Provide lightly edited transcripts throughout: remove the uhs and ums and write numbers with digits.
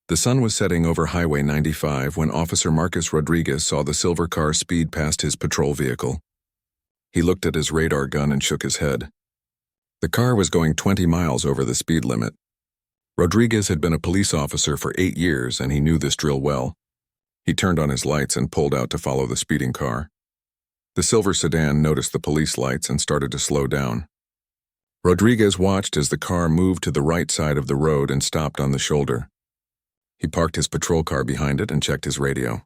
The sun was setting over Highway 95 when Officer Marcus Rodriguez saw the silver car speed past his patrol vehicle. He looked at his radar gun and shook his head. The car was going 20 miles over the speed limit. Rodriguez had been a police officer for 8 years, and he knew this drill well. He turned on his lights and pulled out to follow the speeding car. The silver sedan noticed the police lights and started to slow down. Rodriguez watched as the car moved to the right side of the road and stopped on the shoulder. He parked his patrol car behind it and checked his radio.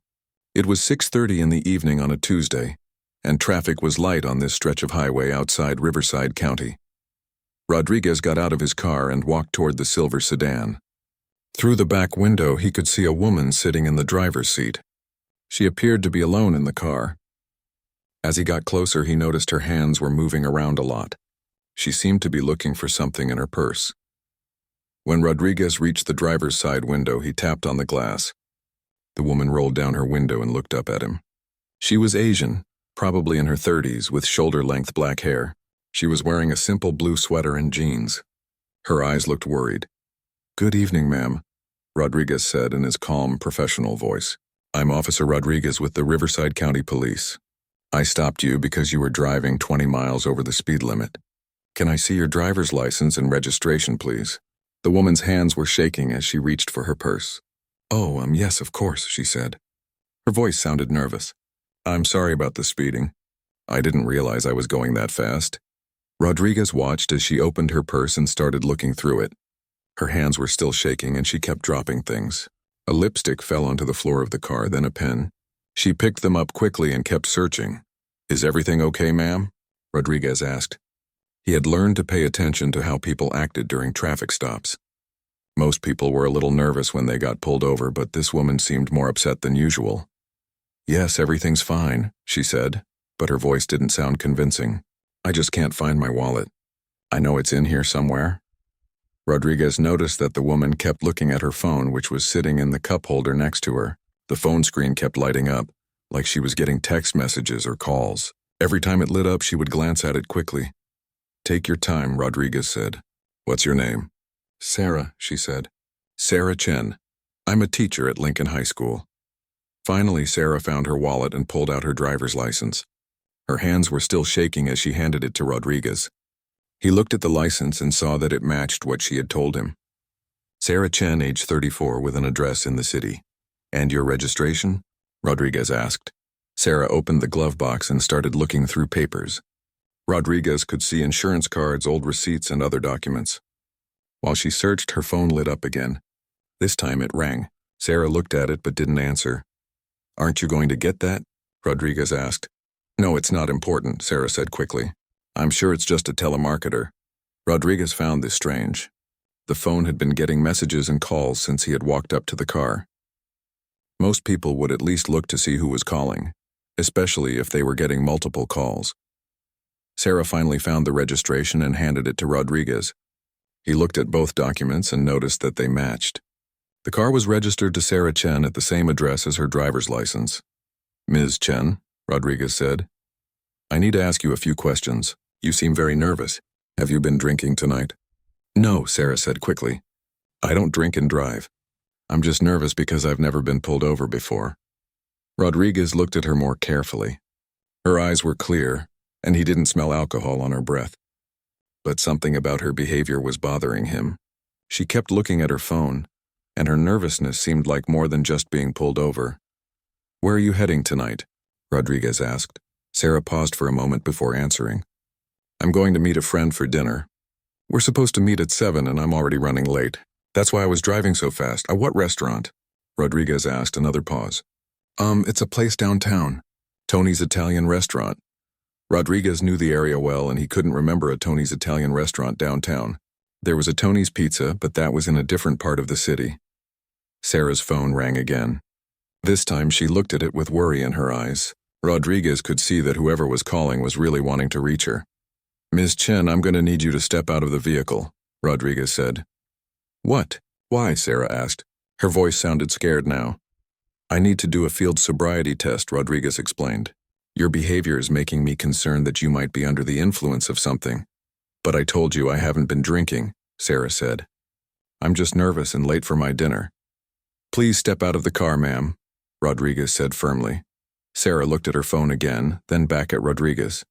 It was 6:30 in the evening on a Tuesday, and traffic was light on this stretch of highway outside Riverside County. Rodriguez got out of his car and walked toward the silver sedan. Through the back window, he could see a woman sitting in the driver's seat. She appeared to be alone in the car. As he got closer, he noticed her hands were moving around a lot. She seemed to be looking for something in her purse. When Rodriguez reached the driver's side window, he tapped on the glass. The woman rolled down her window and looked up at him. She was Asian, probably in her 30s, with shoulder-length black hair. She was wearing a simple blue sweater and jeans. Her eyes looked worried. "Good evening, ma'am," Rodriguez said in his calm, professional voice. "I'm Officer Rodriguez with the Riverside County Police. I stopped you because you were driving 20 miles over the speed limit. Can I see your driver's license and registration, please?" The woman's hands were shaking as she reached for her purse. "Oh, yes, of course," she said. Her voice sounded nervous. "I'm sorry about the speeding. I didn't realize I was going that fast." Rodriguez watched as she opened her purse and started looking through it. Her hands were still shaking and she kept dropping things. A lipstick fell onto the floor of the car, then a pen. She picked them up quickly and kept searching. "Is everything okay, ma'am?" Rodriguez asked. He had learned to pay attention to how people acted during traffic stops. Most people were a little nervous when they got pulled over, but this woman seemed more upset than usual. "Yes, everything's fine," she said, but her voice didn't sound convincing. "I just can't find my wallet. I know it's in here somewhere." Rodriguez noticed that the woman kept looking at her phone, which was sitting in the cup holder next to her. The phone screen kept lighting up, like she was getting text messages or calls. Every time it lit up, she would glance at it quickly. "Take your time," Rodriguez said. "What's your name?" "Sarah," she said. "Sarah Chen. I'm a teacher at Lincoln High School." Finally, Sarah found her wallet and pulled out her driver's license. Her hands were still shaking as she handed it to Rodriguez. He looked at the license and saw that it matched what she had told him. Sarah Chen, age 34, with an address in the city. "And your registration?" Rodriguez asked. Sarah opened the glove box and started looking through papers. Rodriguez could see insurance cards, old receipts, and other documents. While she searched, her phone lit up again. This time it rang. Sarah looked at it but didn't answer. "Aren't you going to get that?" Rodriguez asked. "No, it's not important," Sarah said quickly. "I'm sure it's just a telemarketer." Rodriguez found this strange. The phone had been getting messages and calls since he had walked up to the car. Most people would at least look to see who was calling, especially if they were getting multiple calls. Sarah finally found the registration and handed it to Rodriguez. He looked at both documents and noticed that they matched. The car was registered to Sarah Chen at the same address as her driver's license. "Ms. Chen," Rodriguez said, "I need to ask you a few questions. You seem very nervous. Have you been drinking tonight?" "No," Sarah said quickly. "I don't drink and drive. I'm just nervous because I've never been pulled over before." Rodriguez looked at her more carefully. Her eyes were clear, and he didn't smell alcohol on her breath. But something about her behavior was bothering him. She kept looking at her phone, and her nervousness seemed like more than just being pulled over. "Where are you heading tonight?" Rodriguez asked. Sarah paused for a moment before answering. "I'm going to meet a friend for dinner. We're supposed to meet at 7 and I'm already running late. That's why I was driving so fast." "What restaurant?" Rodriguez asked, another pause. It's a place downtown. Tony's Italian restaurant." Rodriguez knew the area well, and he couldn't remember a Tony's Italian restaurant downtown. There was a Tony's Pizza, but that was in a different part of the city. Sarah's phone rang again. This time she looked at it with worry in her eyes. Rodriguez could see that whoever was calling was really wanting to reach her. "Ms. Chen, I'm going to need you to step out of the vehicle," Rodriguez said. "What? Why?" Sarah asked. Her voice sounded scared now. "I need to do a field sobriety test," Rodriguez explained. "Your behavior is making me concerned that you might be under the influence of something." "But I told you I haven't been drinking," Sarah said. "I'm just nervous and late for my dinner." "Please step out of the car, ma'am," Rodriguez said firmly. Sarah looked at her phone again, then back at Rodriguez.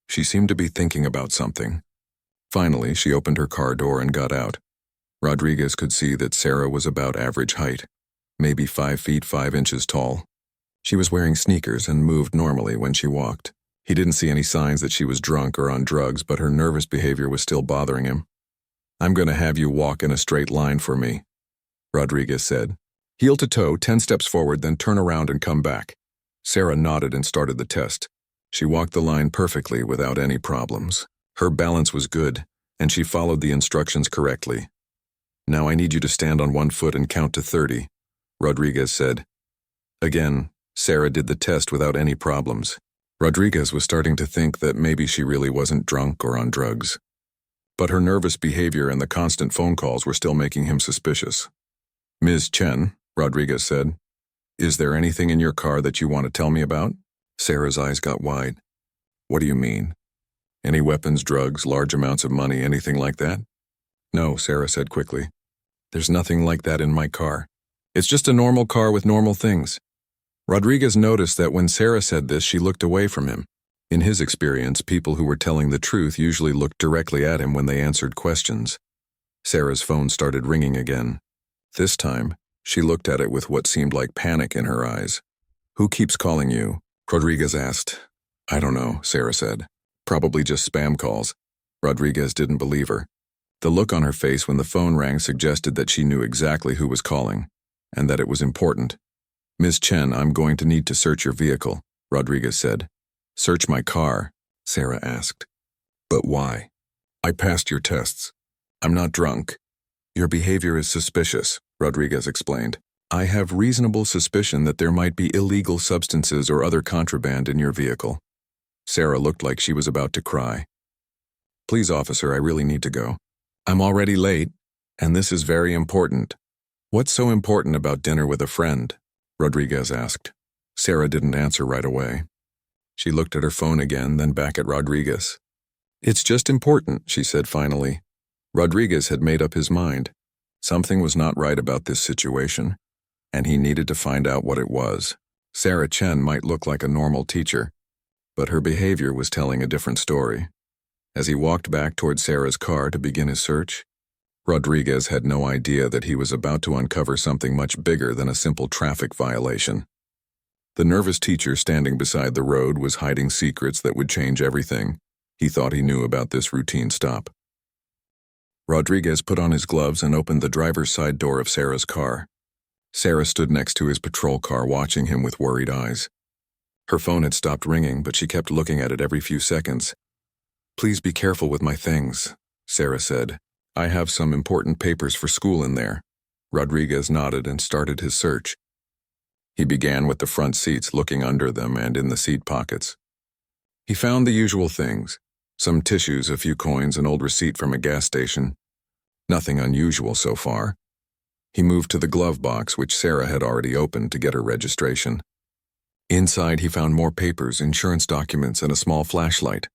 She seemed to be thinking about something. Finally, she opened her car door and got out. Rodriguez could see that Sarah was about average height, maybe 5 feet 5 inches tall. She was wearing sneakers and moved normally when she walked. He didn't see any signs that she was drunk or on drugs, but her nervous behavior was still bothering him. "I'm going to have you walk in a straight line for me," Rodriguez said. "Heel to toe, 10 steps forward, then turn around and come back." Sarah nodded and started the test. She walked the line perfectly without any problems. Her balance was good, and she followed the instructions correctly. "Now I need you to stand on one foot and count to 30, Rodriguez said. Again, Sarah did the test without any problems. Rodriguez was starting to think that maybe she really wasn't drunk or on drugs. But her nervous behavior and the constant phone calls were still making him suspicious. "Ms. Chen," Rodriguez said, "is there anything in your car that you want to tell me about?" Sarah's eyes got wide. "What do you mean? Any weapons, drugs, large amounts of money, anything like that?" "No," Sarah said quickly. "There's nothing like that in my car. It's just a normal car with normal things." Rodriguez noticed that when Sarah said this, she looked away from him. In his experience, people who were telling the truth usually looked directly at him when they answered questions. Sarah's phone started ringing again. This time, she looked at it with what seemed like panic in her eyes. "Who keeps calling you?" Rodriguez asked. "I don't know," Sarah said. "Probably just spam calls." Rodriguez didn't believe her. The look on her face when the phone rang suggested that she knew exactly who was calling, and that it was important. "Ms. Chen, I'm going to need to search your vehicle," Rodriguez said. "Search my car?" Sarah asked. "But why?" "I passed your tests. I'm not drunk." "Your behavior is suspicious," Rodriguez explained. "I have reasonable suspicion that there might be illegal substances or other contraband in your vehicle." Sarah looked like she was about to cry. "Please, officer, I really need to go. I'm already late, and this is very important." "What's so important about dinner with a friend?" Rodriguez asked. Sarah didn't answer right away. She looked at her phone again, then back at Rodriguez. "It's just important," she said finally. Rodriguez had made up his mind. Something was not right about this situation, and he needed to find out what it was. Sarah Chen might look like a normal teacher, but her behavior was telling a different story. As he walked back toward Sarah's car to begin his search, Rodriguez had no idea that he was about to uncover something much bigger than a simple traffic violation. The nervous teacher standing beside the road was hiding secrets that would change everything. He thought he knew about this routine stop. Rodriguez put on his gloves and opened the driver's side door of Sarah's car. Sarah stood next to his patrol car watching him with worried eyes. Her phone had stopped ringing, but she kept looking at it every few seconds. "Please be careful with my things," Sarah said. "I have some important papers for school in there." Rodriguez nodded and started his search. He began with the front seats, looking under them and in the seat pockets. He found the usual things: some tissues, a few coins, an old receipt from a gas station. Nothing unusual so far. He moved to the glove box, which Sarah had already opened to get her registration. Inside, he found more papers, insurance documents, and a small flashlight.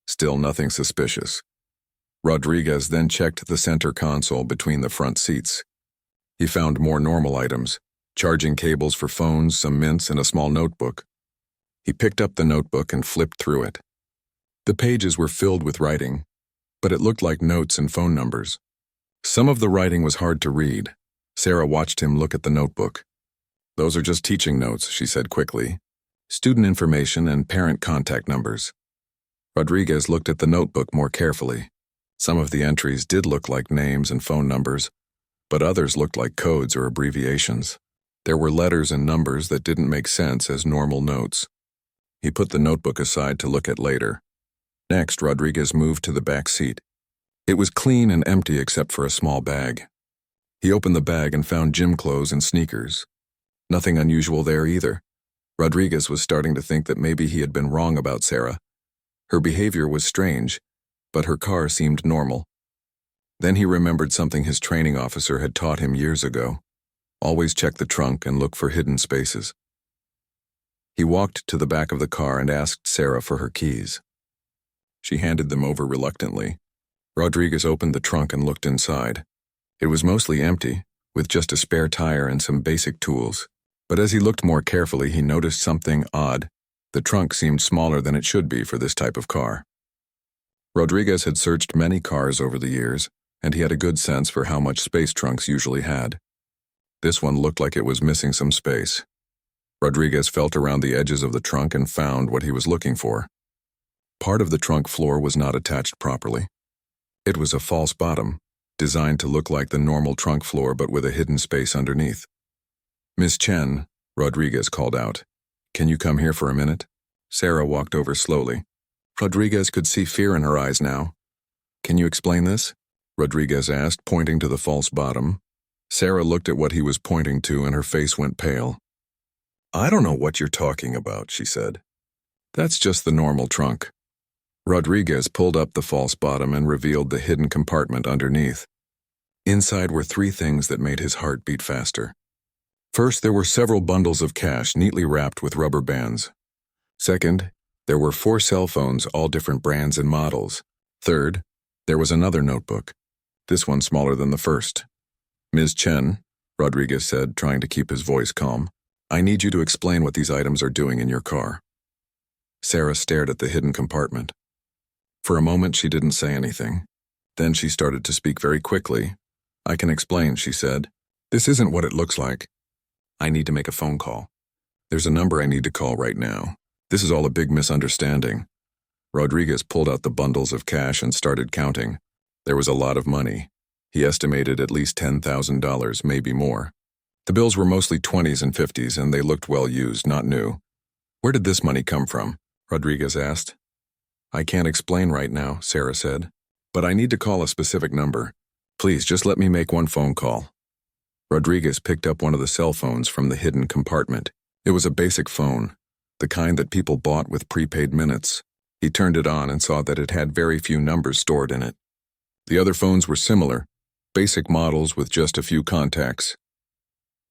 Still nothing suspicious. Rodriguez then checked the center console between the front seats. He found more normal items: charging cables for phones, some mints, and a small notebook. He picked up the notebook and flipped through it. The pages were filled with writing, but it looked like notes and phone numbers. Some of the writing was hard to read. Sarah watched him look at the notebook. "Those are just teaching notes," she said quickly. "Student information and parent contact numbers." Rodriguez looked at the notebook more carefully. Some of the entries did look like names and phone numbers, but others looked like codes or abbreviations. There were letters and numbers that didn't make sense as normal notes. He put the notebook aside to look at later. Next, Rodriguez moved to the back seat. It was clean and empty except for a small bag. He opened the bag and found gym clothes and sneakers. Nothing unusual there either. Rodriguez was starting to think that maybe he had been wrong about Sarah. Her behavior was strange, but her car seemed normal. Then he remembered something his training officer had taught him years ago: always check the trunk and look for hidden spaces. He walked to the back of the car and asked Sarah for her keys. She handed them over reluctantly. Rodriguez opened the trunk and looked inside. It was mostly empty, with just a spare tire and some basic tools. But as he looked more carefully, he noticed something odd. The trunk seemed smaller than it should be for this type of car. Rodriguez had searched many cars over the years, and he had a good sense for how much space trunks usually had. This one looked like it was missing some space. Rodriguez felt around the edges of the trunk and found what he was looking for. Part of the trunk floor was not attached properly. It was a false bottom, designed to look like the normal trunk floor but with a hidden space underneath. "Miss Chen," Rodriguez called out. "Can you come here for a minute?" Sarah walked over slowly. Rodriguez could see fear in her eyes now. "Can you explain this?" Rodriguez asked, pointing to the false bottom. Sarah looked at what he was pointing to and her face went pale. "I don't know what you're talking about," she said. "That's just the normal trunk." Rodriguez pulled up the false bottom and revealed the hidden compartment underneath. Inside were three things that made his heart beat faster. First, there were several bundles of cash neatly wrapped with rubber bands. Second, there were 4 cell phones, all different brands and models. Third, there was another notebook, this one smaller than the first. "Ms. Chen," Rodriguez said, trying to keep his voice calm, "I need you to explain what these items are doing in your car." Sarah stared at the hidden compartment. For a moment, she didn't say anything. Then she started to speak very quickly. "I can explain," she said. "This isn't what it looks like. I need to make a phone call. There's a number I need to call right now. This is all a big misunderstanding." Rodriguez pulled out the bundles of cash and started counting. There was a lot of money. He estimated at least $10,000, maybe more. The bills were mostly 20s and 50s, and they looked well used, not new. "Where did this money come from?" Rodriguez asked. "I can't explain right now," Sarah said. "But I need to call a specific number. Please, just let me make one phone call." Rodriguez picked up one of the cell phones from the hidden compartment. It was a basic phone, the kind that people bought with prepaid minutes. He turned it on and saw that it had very few numbers stored in it. The other phones were similar, basic models with just a few contacts.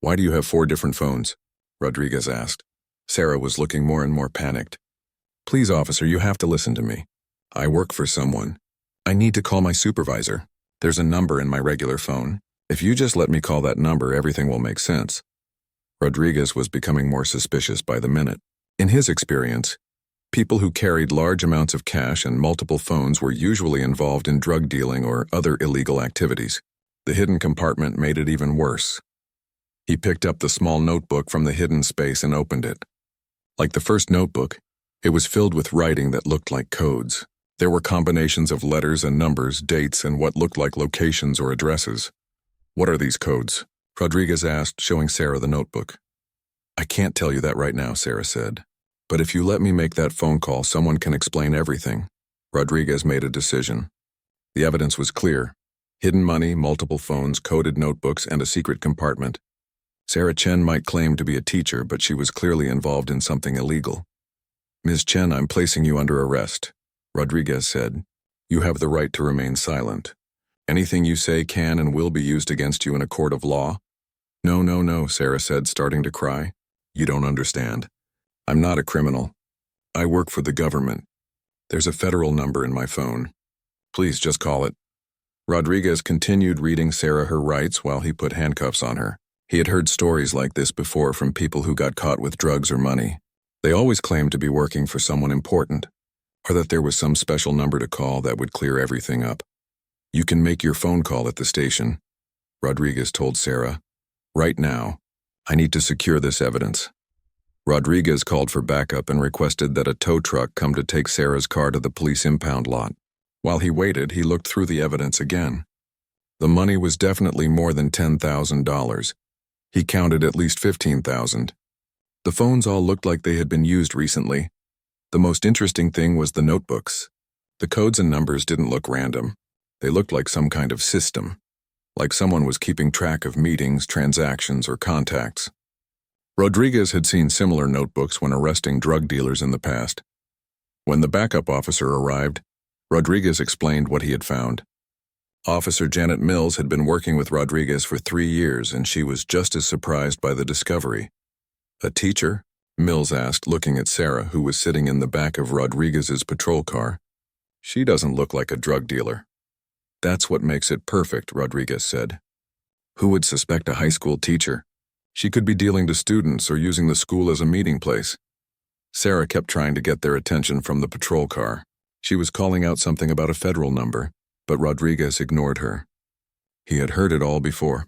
"Why do you have 4 different phones?" Rodriguez asked. Sarah was looking more and more panicked. "Please, officer, you have to listen to me. I work for someone. I need to call my supervisor. There's a number in my regular phone. If you just let me call that number, everything will make sense." Rodriguez was becoming more suspicious by the minute. In his experience, people who carried large amounts of cash and multiple phones were usually involved in drug dealing or other illegal activities. The hidden compartment made it even worse. He picked up the small notebook from the hidden space and opened it. Like the first notebook, it was filled with writing that looked like codes. There were combinations of letters and numbers, dates, and what looked like locations or addresses. "What are these codes?" Rodriguez asked, showing Sarah the notebook. "I can't tell you that right now," Sarah said. "But if you let me make that phone call, someone can explain everything." Rodriguez made a decision. The evidence was clear. Hidden money, multiple phones, coded notebooks, and a secret compartment. Sarah Chen might claim to be a teacher, but she was clearly involved in something illegal. "Ms. Chen, I'm placing you under arrest," Rodriguez said. "You have the right to remain silent. Anything you say can and will be used against you in a court of law." No, Sarah said, starting to cry. "You don't understand. I'm not a criminal. I work for the government. There's a federal number in my phone. Please just call it." Rodriguez continued reading Sarah her rights while he put handcuffs on her. He had heard stories like this before from people who got caught with drugs or money. They always claimed to be working for someone important, or that there was some special number to call that would clear everything up. "You can make your phone call at the station," Rodriguez told Sarah. "Right now. I need to secure this evidence." Rodriguez called for backup and requested that a tow truck come to take Sarah's car to the police impound lot. While he waited, he looked through the evidence again. The money was definitely more than $10,000. He counted at least 15,000. The phones all looked like they had been used recently. The most interesting thing was the notebooks. The codes and numbers didn't look random. They looked like some kind of system, like someone was keeping track of meetings, transactions, or contacts. Rodriguez had seen similar notebooks when arresting drug dealers in the past. When the backup officer arrived, Rodriguez explained what he had found. Officer Janet Mills had been working with Rodriguez for 3 years, and she was just as surprised by the discovery. "A teacher?" Mills asked, looking at Sarah, who was sitting in the back of Rodriguez's patrol car. "She doesn't look like a drug dealer." "That's what makes it perfect," Rodriguez said. Who would suspect a high school teacher? She could be dealing to students or using the school as a meeting place. Sarah kept trying to get their attention from the patrol car. She was calling out something about a federal number, but Rodriguez ignored her. He had heard it all before.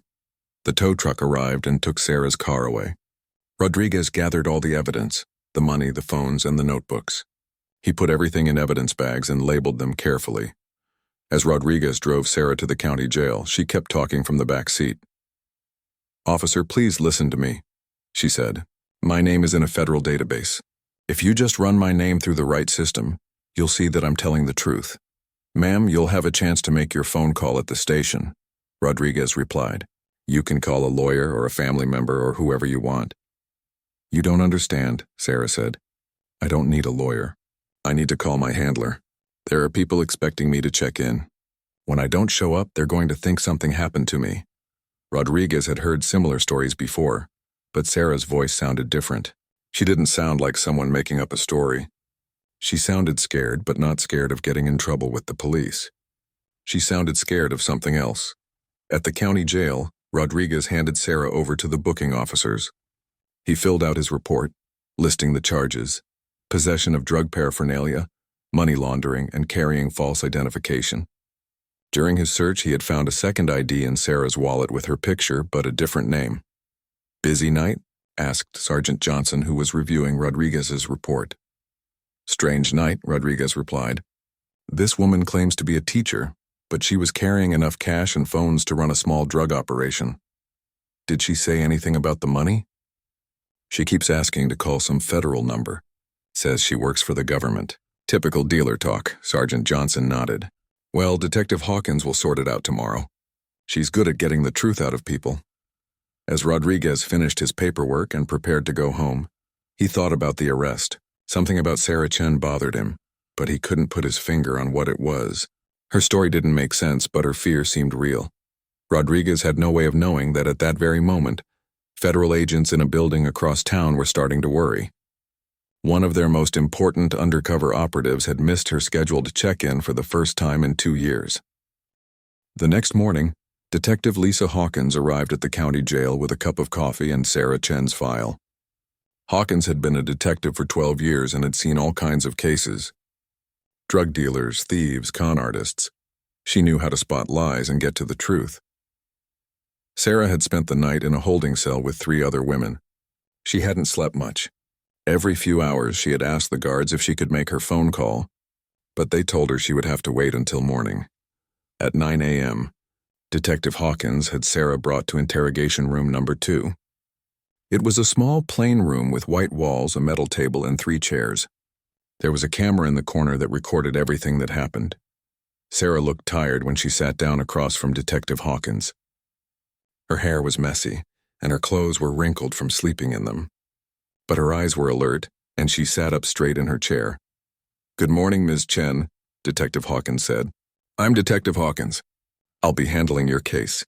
The tow truck arrived and took Sarah's car away. Rodriguez gathered all the evidence, the money, the phones, and the notebooks. He put everything in evidence bags and labeled them carefully. As Rodriguez drove Sarah to the county jail, she kept talking from the back seat. "Officer, please listen to me," she said. "My name is in a federal database. If you just run my name through the right system, you'll see that I'm telling the truth." "Ma'am, you'll have a chance to make your phone call at the station," Rodriguez replied. "You can call a lawyer or a family member or whoever you want." "You don't understand," Sarah said. "I don't need a lawyer. I need to call my handler. There are people expecting me to check in. When I don't show up, they're going to think something happened to me." Rodriguez had heard similar stories before, but Sarah's voice sounded different. She didn't sound like someone making up a story. She sounded scared, but not scared of getting in trouble with the police. She sounded scared of something else. At the county jail, Rodriguez handed Sarah over to the booking officers. He filled out his report, listing the charges: possession of drug paraphernalia, money laundering, and carrying false identification. During his search, he had found a second ID in Sarah's wallet with her picture, but a different name. "Busy night?" asked Sergeant Johnson, who was reviewing Rodriguez's report. "Strange night," Rodriguez replied. "This woman claims to be a teacher, but she was carrying enough cash and phones to run a small drug operation. Did she say anything about the money?" "She keeps asking to call some federal number. Says she works for the government." "Typical dealer talk," Sergeant Johnson nodded. "Well, Detective Hawkins will sort it out tomorrow. She's good at getting the truth out of people." As Rodriguez finished his paperwork and prepared to go home, he thought about the arrest. Something about Sarah Chen bothered him, but he couldn't put his finger on what it was. Her story didn't make sense, but her fear seemed real. Rodriguez had no way of knowing that at that very moment, federal agents in a building across town were starting to worry. One of their most important undercover operatives had missed her scheduled check-in for the first time in 2 years. The next morning, Detective Lisa Hawkins arrived at the county jail with a cup of coffee and Sarah Chen's file. Hawkins had been a detective for 12 years and had seen all kinds of cases. Drug dealers, thieves, con artists. She knew how to spot lies and get to the truth. Sarah had spent the night in a holding cell with 3 other women. She hadn't slept much. Every few hours she had asked the guards if she could make her phone call, but they told her she would have to wait until morning. At 9 a.m., Detective Hawkins had Sarah brought to interrogation room number 2. It was a small, plain room with white walls, a metal table, and 3 chairs. There was a camera in the corner that recorded everything that happened. Sarah looked tired when she sat down across from Detective Hawkins. Her hair was messy, and her clothes were wrinkled from sleeping in them. But her eyes were alert, and she sat up straight in her chair. "Good morning, Ms. Chen," Detective Hawkins said. "I'm Detective Hawkins. I'll be handling your case."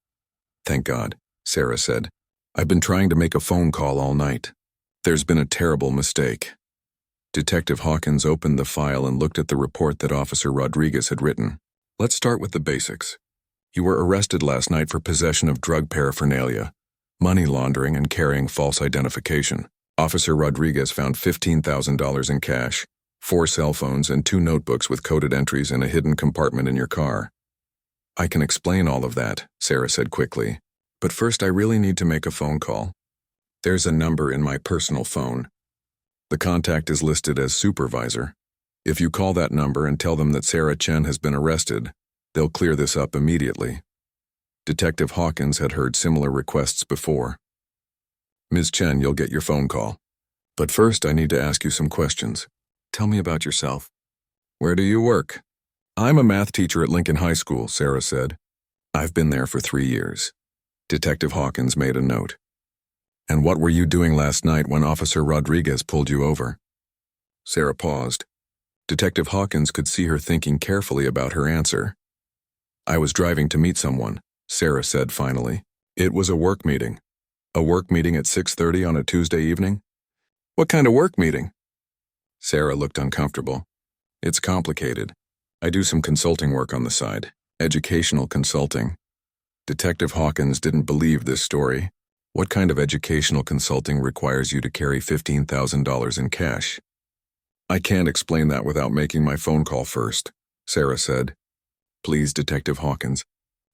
"Thank God," Sarah said. "I've been trying to make a phone call all night. There's been a terrible mistake." Detective Hawkins opened the file and looked at the report that Officer Rodriguez had written. "Let's start with the basics. You were arrested last night for possession of drug paraphernalia, money laundering, and carrying false identification. Officer Rodriguez found $15,000 in cash, 4 cell phones, and 2 notebooks with coded entries in a hidden compartment in your car." "I can explain all of that," Sarah said quickly. "But first I really need to make a phone call. There's a number in my personal phone. The contact is listed as supervisor. If you call that number and tell them that Sarah Chen has been arrested, they'll clear this up immediately." Detective Hawkins had heard similar requests before. "Ms. Chen, you'll get your phone call. But first I need to ask you some questions. Tell me about yourself." "Where do you work?" "I'm a math teacher at Lincoln High School," Sarah said. "I've been there for 3 years." Detective Hawkins made a note. "And what were you doing last night when Officer Rodriguez pulled you over?" Sarah paused. Detective Hawkins could see her thinking carefully about her answer. "I was driving to meet someone," Sarah said finally. "It was a work meeting." "A work meeting at 6:30 on a Tuesday evening?" "What kind of work meeting?" Sarah looked uncomfortable. "It's complicated. I do some consulting work on the side, educational consulting." Detective Hawkins didn't believe this story. What kind of educational consulting requires you to carry $15,000 in cash? I can't explain that without making my phone call first, Sarah said. Please, Detective Hawkins.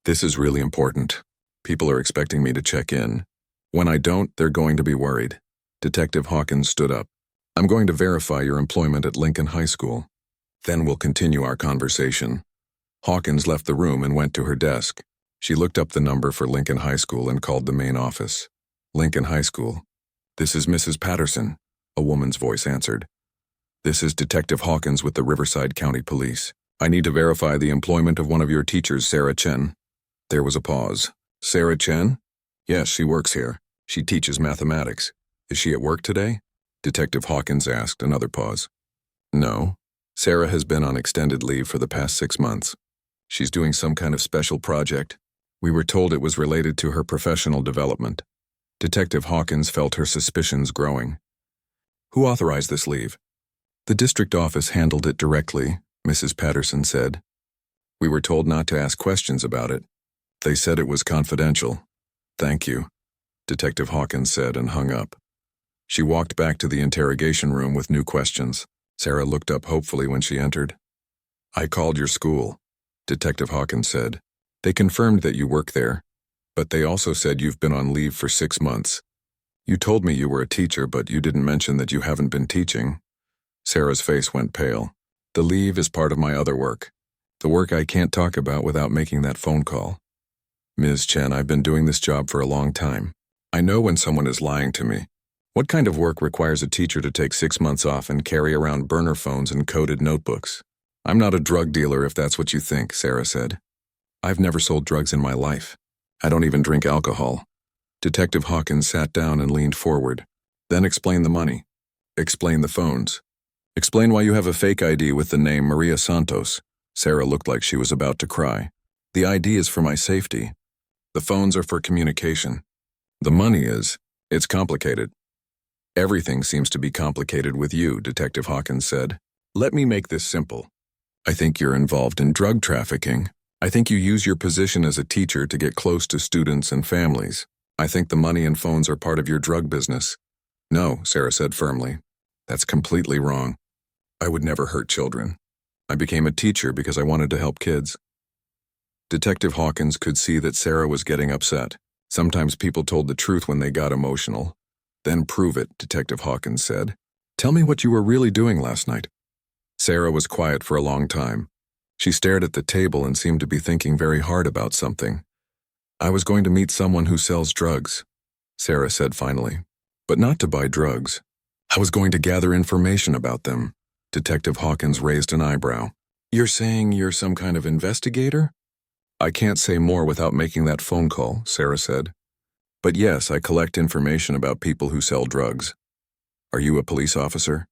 This is really important. People are expecting me to check in. When I don't, they're going to be worried. Detective Hawkins stood up. I'm going to verify your employment at Lincoln High School. Then we'll continue our conversation. Hawkins left the room and went to her desk. She looked up the number for Lincoln High School and called the main office. Lincoln High School. This is Mrs. Patterson, a woman's voice answered. This is Detective Hawkins with the Riverside County Police. I need to verify the employment of one of your teachers, Sarah Chen. There was a pause. Sarah Chen? Yes, she works here. She teaches mathematics. Is she at work today? Detective Hawkins asked. Another pause. No. Sarah has been on extended leave for the past 6 months. She's doing some kind of special project. We were told it was related to her professional development. Detective Hawkins felt her suspicions growing. Who authorized this leave? The district office handled it directly, Mrs. Patterson said. We were told not to ask questions about it. They said it was confidential. Thank you, Detective Hawkins said and hung up. She walked back to the interrogation room with new questions. Sarah looked up hopefully when she entered. I called your school, Detective Hawkins said. They confirmed that you work there, but they also said you've been on leave for 6 months. You told me you were a teacher, but you didn't mention that you haven't been teaching. Sarah's face went pale. The leave is part of my other work. The work I can't talk about without making that phone call. Ms. Chen, I've been doing this job for a long time. I know when someone is lying to me. What kind of work requires a teacher to take 6 months off and carry around burner phones and coded notebooks? I'm not a drug dealer if that's what you think, Sarah said. I've never sold drugs in my life. I don't even drink alcohol. Detective Hawkins sat down and leaned forward. Then explain the money. Explain the phones. Explain why you have a fake ID with the name Maria Santos. Sarah looked like she was about to cry. The ID is for my safety. The phones are for communication. The money is, it's complicated. Everything seems to be complicated with you, Detective Hawkins said. Let me make this simple. I think you're involved in drug trafficking. I think you use your position as a teacher to get close to students and families. I think the money and phones are part of your drug business. No, Sarah said firmly. That's completely wrong. I would never hurt children. I became a teacher because I wanted to help kids. Detective Hawkins could see that Sarah was getting upset. Sometimes people told the truth when they got emotional. Then prove it, Detective Hawkins said. Tell me what you were really doing last night. Sarah was quiet for a long time. She stared at the table and seemed to be thinking very hard about something. I was going to meet someone who sells drugs, Sarah said finally, but not to buy drugs. I was going to gather information about them. Detective Hawkins raised an eyebrow. You're saying you're some kind of investigator? I can't say more without making that phone call, Sarah said. But yes, I collect information about people who sell drugs. Are you a police officer?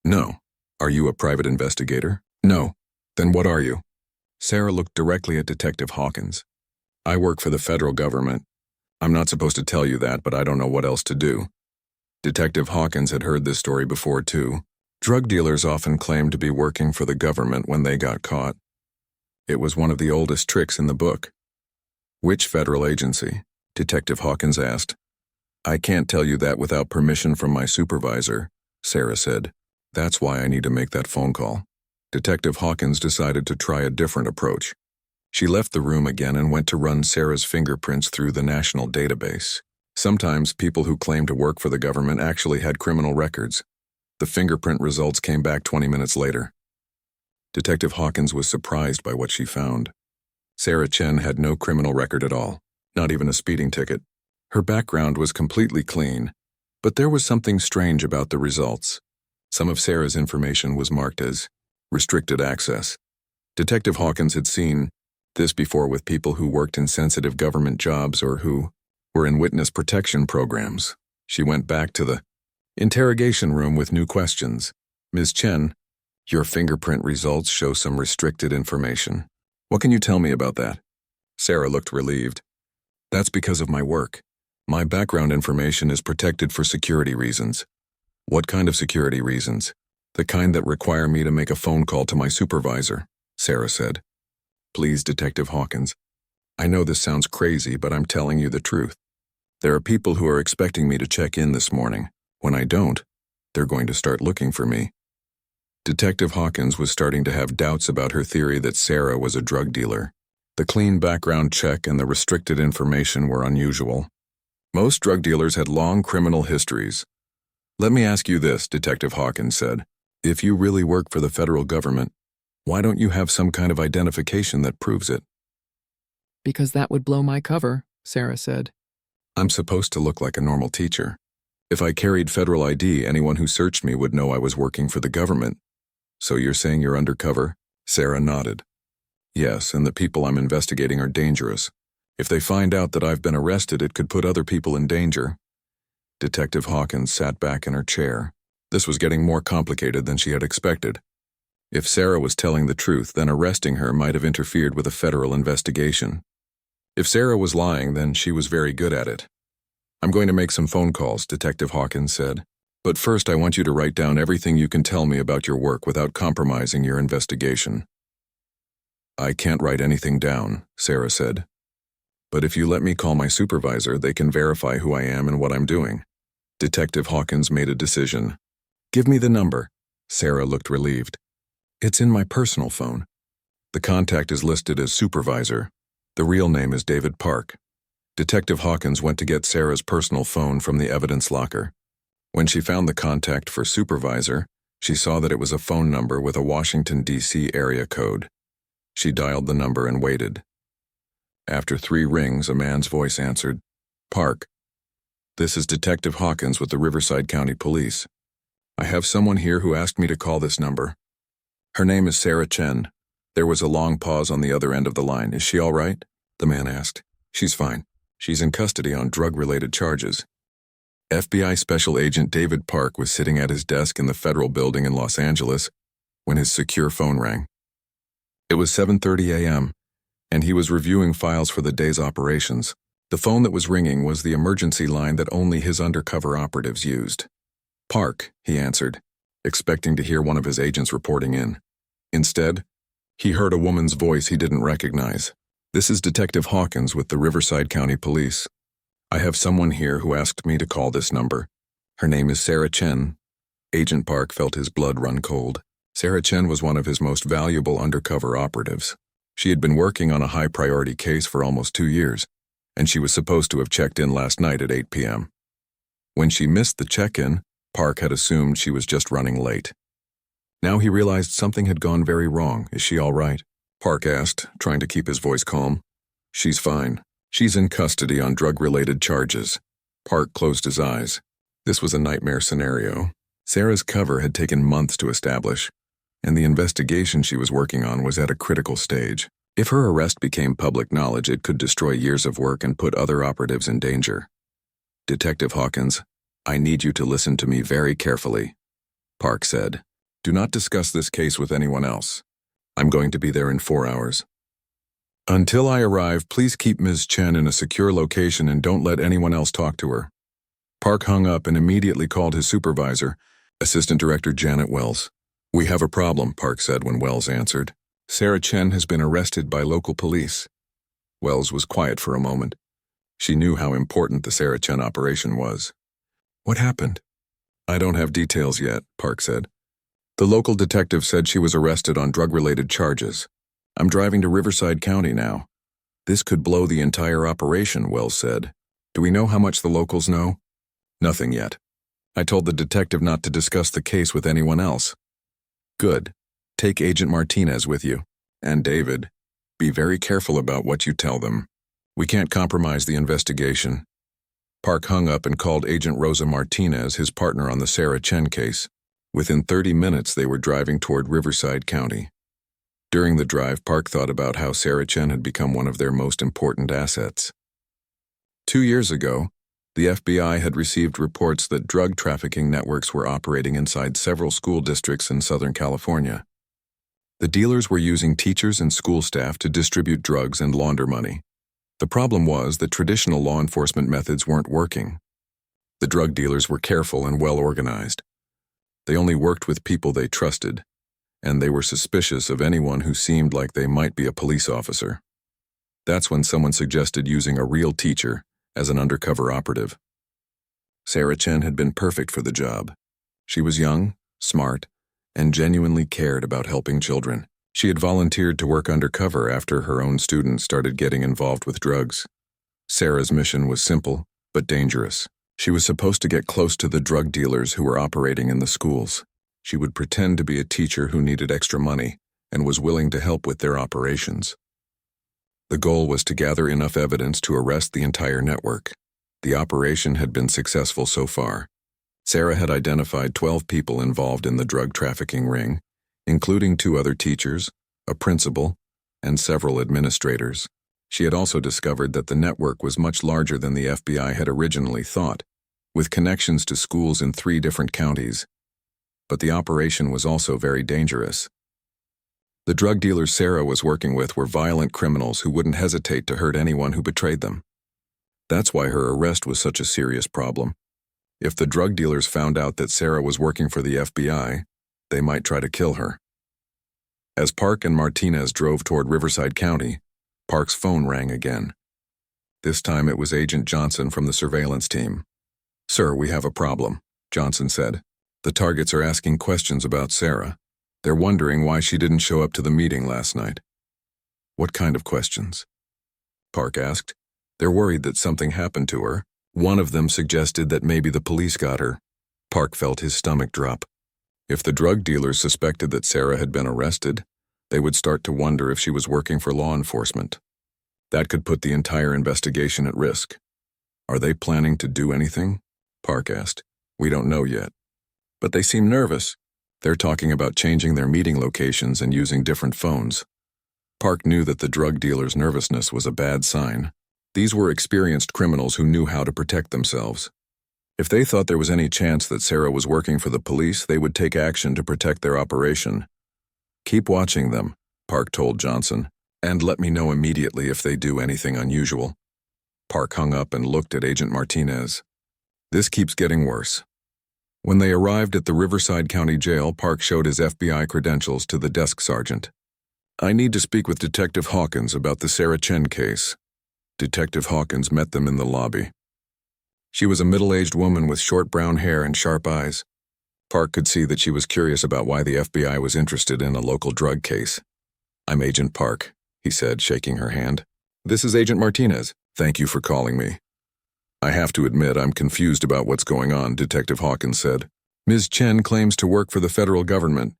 No. Are you a private investigator? No. Then what are you? Sarah looked directly at Detective Hawkins. I work for the federal government. I'm not supposed to tell you that, but I don't know what else to do. Detective Hawkins had heard this story before, too. Drug dealers often claimed to be working for the government when they got caught. It was one of the oldest tricks in the book. Which federal agency? Detective Hawkins asked. I can't tell you that without permission from my supervisor, Sarah said. That's why I need to make that phone call. Detective Hawkins decided to try a different approach. She left the room again and went to run Sarah's fingerprints through the national database. Sometimes people who claimed to work for the government actually had criminal records. The fingerprint results came back 20 minutes later. Detective Hawkins was surprised by what she found. Sarah Chen had no criminal record at all, not even a speeding ticket. Her background was completely clean, but there was something strange about the results. Some of Sarah's information was marked as restricted access. Detective Hawkins had seen this before with people who worked in sensitive government jobs or who were in witness protection programs. She went back to the interrogation room with new questions. Ms. Chen, your fingerprint results show some restricted information. What can you tell me about that? Sarah looked relieved. That's because of my work. My background information is protected for security reasons. What kind of security reasons? The kind that require me to make a phone call to my supervisor, Sarah said. Please, Detective Hawkins. I know this sounds crazy, but I'm telling you the truth. There are people who are expecting me to check in this morning. When I don't, they're going to start looking for me. Detective Hawkins was starting to have doubts about her theory that Sarah was a drug dealer. The clean background check and the restricted information were unusual. Most drug dealers had long criminal histories. Let me ask you this, Detective Hawkins said. If you really work for the federal government, why don't you have some kind of identification that proves it? Because that would blow my cover, Sarah said. I'm supposed to look like a normal teacher. If I carried federal ID, anyone who searched me would know I was working for the government. So you're saying you're undercover? Sarah nodded. Yes, and the people I'm investigating are dangerous. If they find out that I've been arrested, it could put other people in danger. Detective Hawkins sat back in her chair. This was getting more complicated than she had expected. If Sarah was telling the truth, then arresting her might have interfered with a federal investigation. If Sarah was lying, then she was very good at it. I'm going to make some phone calls, Detective Hawkins said. But first I want you to write down everything you can tell me about your work without compromising your investigation. I can't write anything down, Sarah said. But if you let me call my supervisor, they can verify who I am and what I'm doing. Detective Hawkins made a decision. Give me the number. Sarah looked relieved. It's in my personal phone. The contact is listed as supervisor. The real name is David Park. Detective Hawkins went to get Sarah's personal phone from the evidence locker. When she found the contact for supervisor, she saw that it was a phone number with a Washington, D.C. area code. She dialed the number and waited. After 3 rings, a man's voice answered. Park. This is Detective Hawkins with the Riverside County Police. I have someone here who asked me to call this number. Her name is Sarah Chen. There was a long pause on the other end of the line. Is she all right? The man asked. She's fine. She's in custody on drug-related charges. FBI Special Agent David Park was sitting at his desk in the federal building in Los Angeles when his secure phone rang. It was 7:30 a.m., and he was reviewing files for the day's operations. The phone that was ringing was the emergency line that only his undercover operatives used. Park, he answered, expecting to hear one of his agents reporting in. Instead, he heard a woman's voice he didn't recognize. This is Detective Hawkins with the Riverside County Police. I have someone here who asked me to call this number. Her name is Sarah Chen. Agent Park felt his blood run cold. Sarah Chen was one of his most valuable undercover operatives. She had been working on a high-priority case for almost 2 years, and she was supposed to have checked in last night at 8 p.m. When she missed the check-in, Park had assumed she was just running late. Now he realized something had gone very wrong. Is she all right? Park asked, trying to keep his voice calm. She's fine. She's in custody on drug-related charges. Park closed his eyes. This was a nightmare scenario. Sarah's cover had taken months to establish, and the investigation she was working on was at a critical stage. If her arrest became public knowledge, it could destroy years of work and put other operatives in danger. Detective Hawkins, I need you to listen to me very carefully, Park said. Do not discuss this case with anyone else. I'm going to be there in 4 hours. Until I arrive, please keep Ms. Chen in a secure location and don't let anyone else talk to her. Park hung up and immediately called his supervisor, Assistant Director Janet Wells. We have a problem, Park said when Wells answered. Sarah Chen has been arrested by local police. Wells was quiet for a moment. She knew how important the Sarah Chen operation was. What happened? I don't have details yet, Park said. The local detective said she was arrested on drug-related charges. I'm driving to Riverside County now. This could blow the entire operation, Wells said. Do we know how much the locals know? Nothing yet. I told the detective not to discuss the case with anyone else. Good. Take Agent Martinez with you. And David. Be very careful about what you tell them. We can't compromise the investigation. Park hung up and called Agent Rosa Martinez, his partner on the Sarah Chen case. Within 30 minutes, they were driving toward Riverside County. During the drive, Park thought about how Sarah Chen had become one of their most important assets. 2 years ago, the FBI had received reports that drug trafficking networks were operating inside several school districts in Southern California. The dealers were using teachers and school staff to distribute drugs and launder money. The problem was that traditional law enforcement methods weren't working. The drug dealers were careful and well organized. They only worked with people they trusted, and they were suspicious of anyone who seemed like they might be a police officer. That's when someone suggested using a real teacher as an undercover operative. Sarah Chen had been perfect for the job. She was young, smart, and genuinely cared about helping children. She had volunteered to work undercover after her own students started getting involved with drugs. Sarah's mission was simple, but dangerous. She was supposed to get close to the drug dealers who were operating in the schools. She would pretend to be a teacher who needed extra money and was willing to help with their operations. The goal was to gather enough evidence to arrest the entire network. The operation had been successful so far. Sarah had identified 12 people involved in the drug trafficking ring, including 2 other teachers, a principal, and several administrators. She had also discovered that the network was much larger than the FBI had originally thought, with connections to schools in 3 different counties. But the operation was also very dangerous. The drug dealers Sarah was working with were violent criminals who wouldn't hesitate to hurt anyone who betrayed them. That's why her arrest was such a serious problem. If the drug dealers found out that Sarah was working for the FBI, they might try to kill her. As Park and Martinez drove toward Riverside County, Park's phone rang again. This time it was Agent Johnson from the surveillance team. "Sir, we have a problem," Johnson said. "The targets are asking questions about Sarah. They're wondering why she didn't show up to the meeting last night." "What kind of questions?" Park asked. "They're worried that something happened to her. One of them suggested that maybe the police got her." Park felt his stomach drop. If the drug dealers suspected that Sarah had been arrested, they would start to wonder if she was working for law enforcement. That could put the entire investigation at risk. "Are they planning to do anything?" Park asked. "We don't know yet. But they seem nervous. They're talking about changing their meeting locations and using different phones." Park knew that the drug dealers' nervousness was a bad sign. These were experienced criminals who knew how to protect themselves. If they thought there was any chance that Sarah was working for the police, they would take action to protect their operation. "Keep watching them," Park told Johnson, "and let me know immediately if they do anything unusual." Park hung up and looked at Agent Martinez. "This keeps getting worse." When they arrived at the Riverside County Jail, Park showed his FBI credentials to the desk sergeant. "I need to speak with Detective Hawkins about the Sarah Chen case." Detective Hawkins met them in the lobby. She was a middle-aged woman with short brown hair and sharp eyes. Park could see that she was curious about why the FBI was interested in a local drug case. "I'm Agent Park," he said, shaking her hand. "This is Agent Martinez. Thank you for calling me." "I have to admit I'm confused about what's going on," Detective Hawkins said. "Ms. Chen claims to work for the federal government,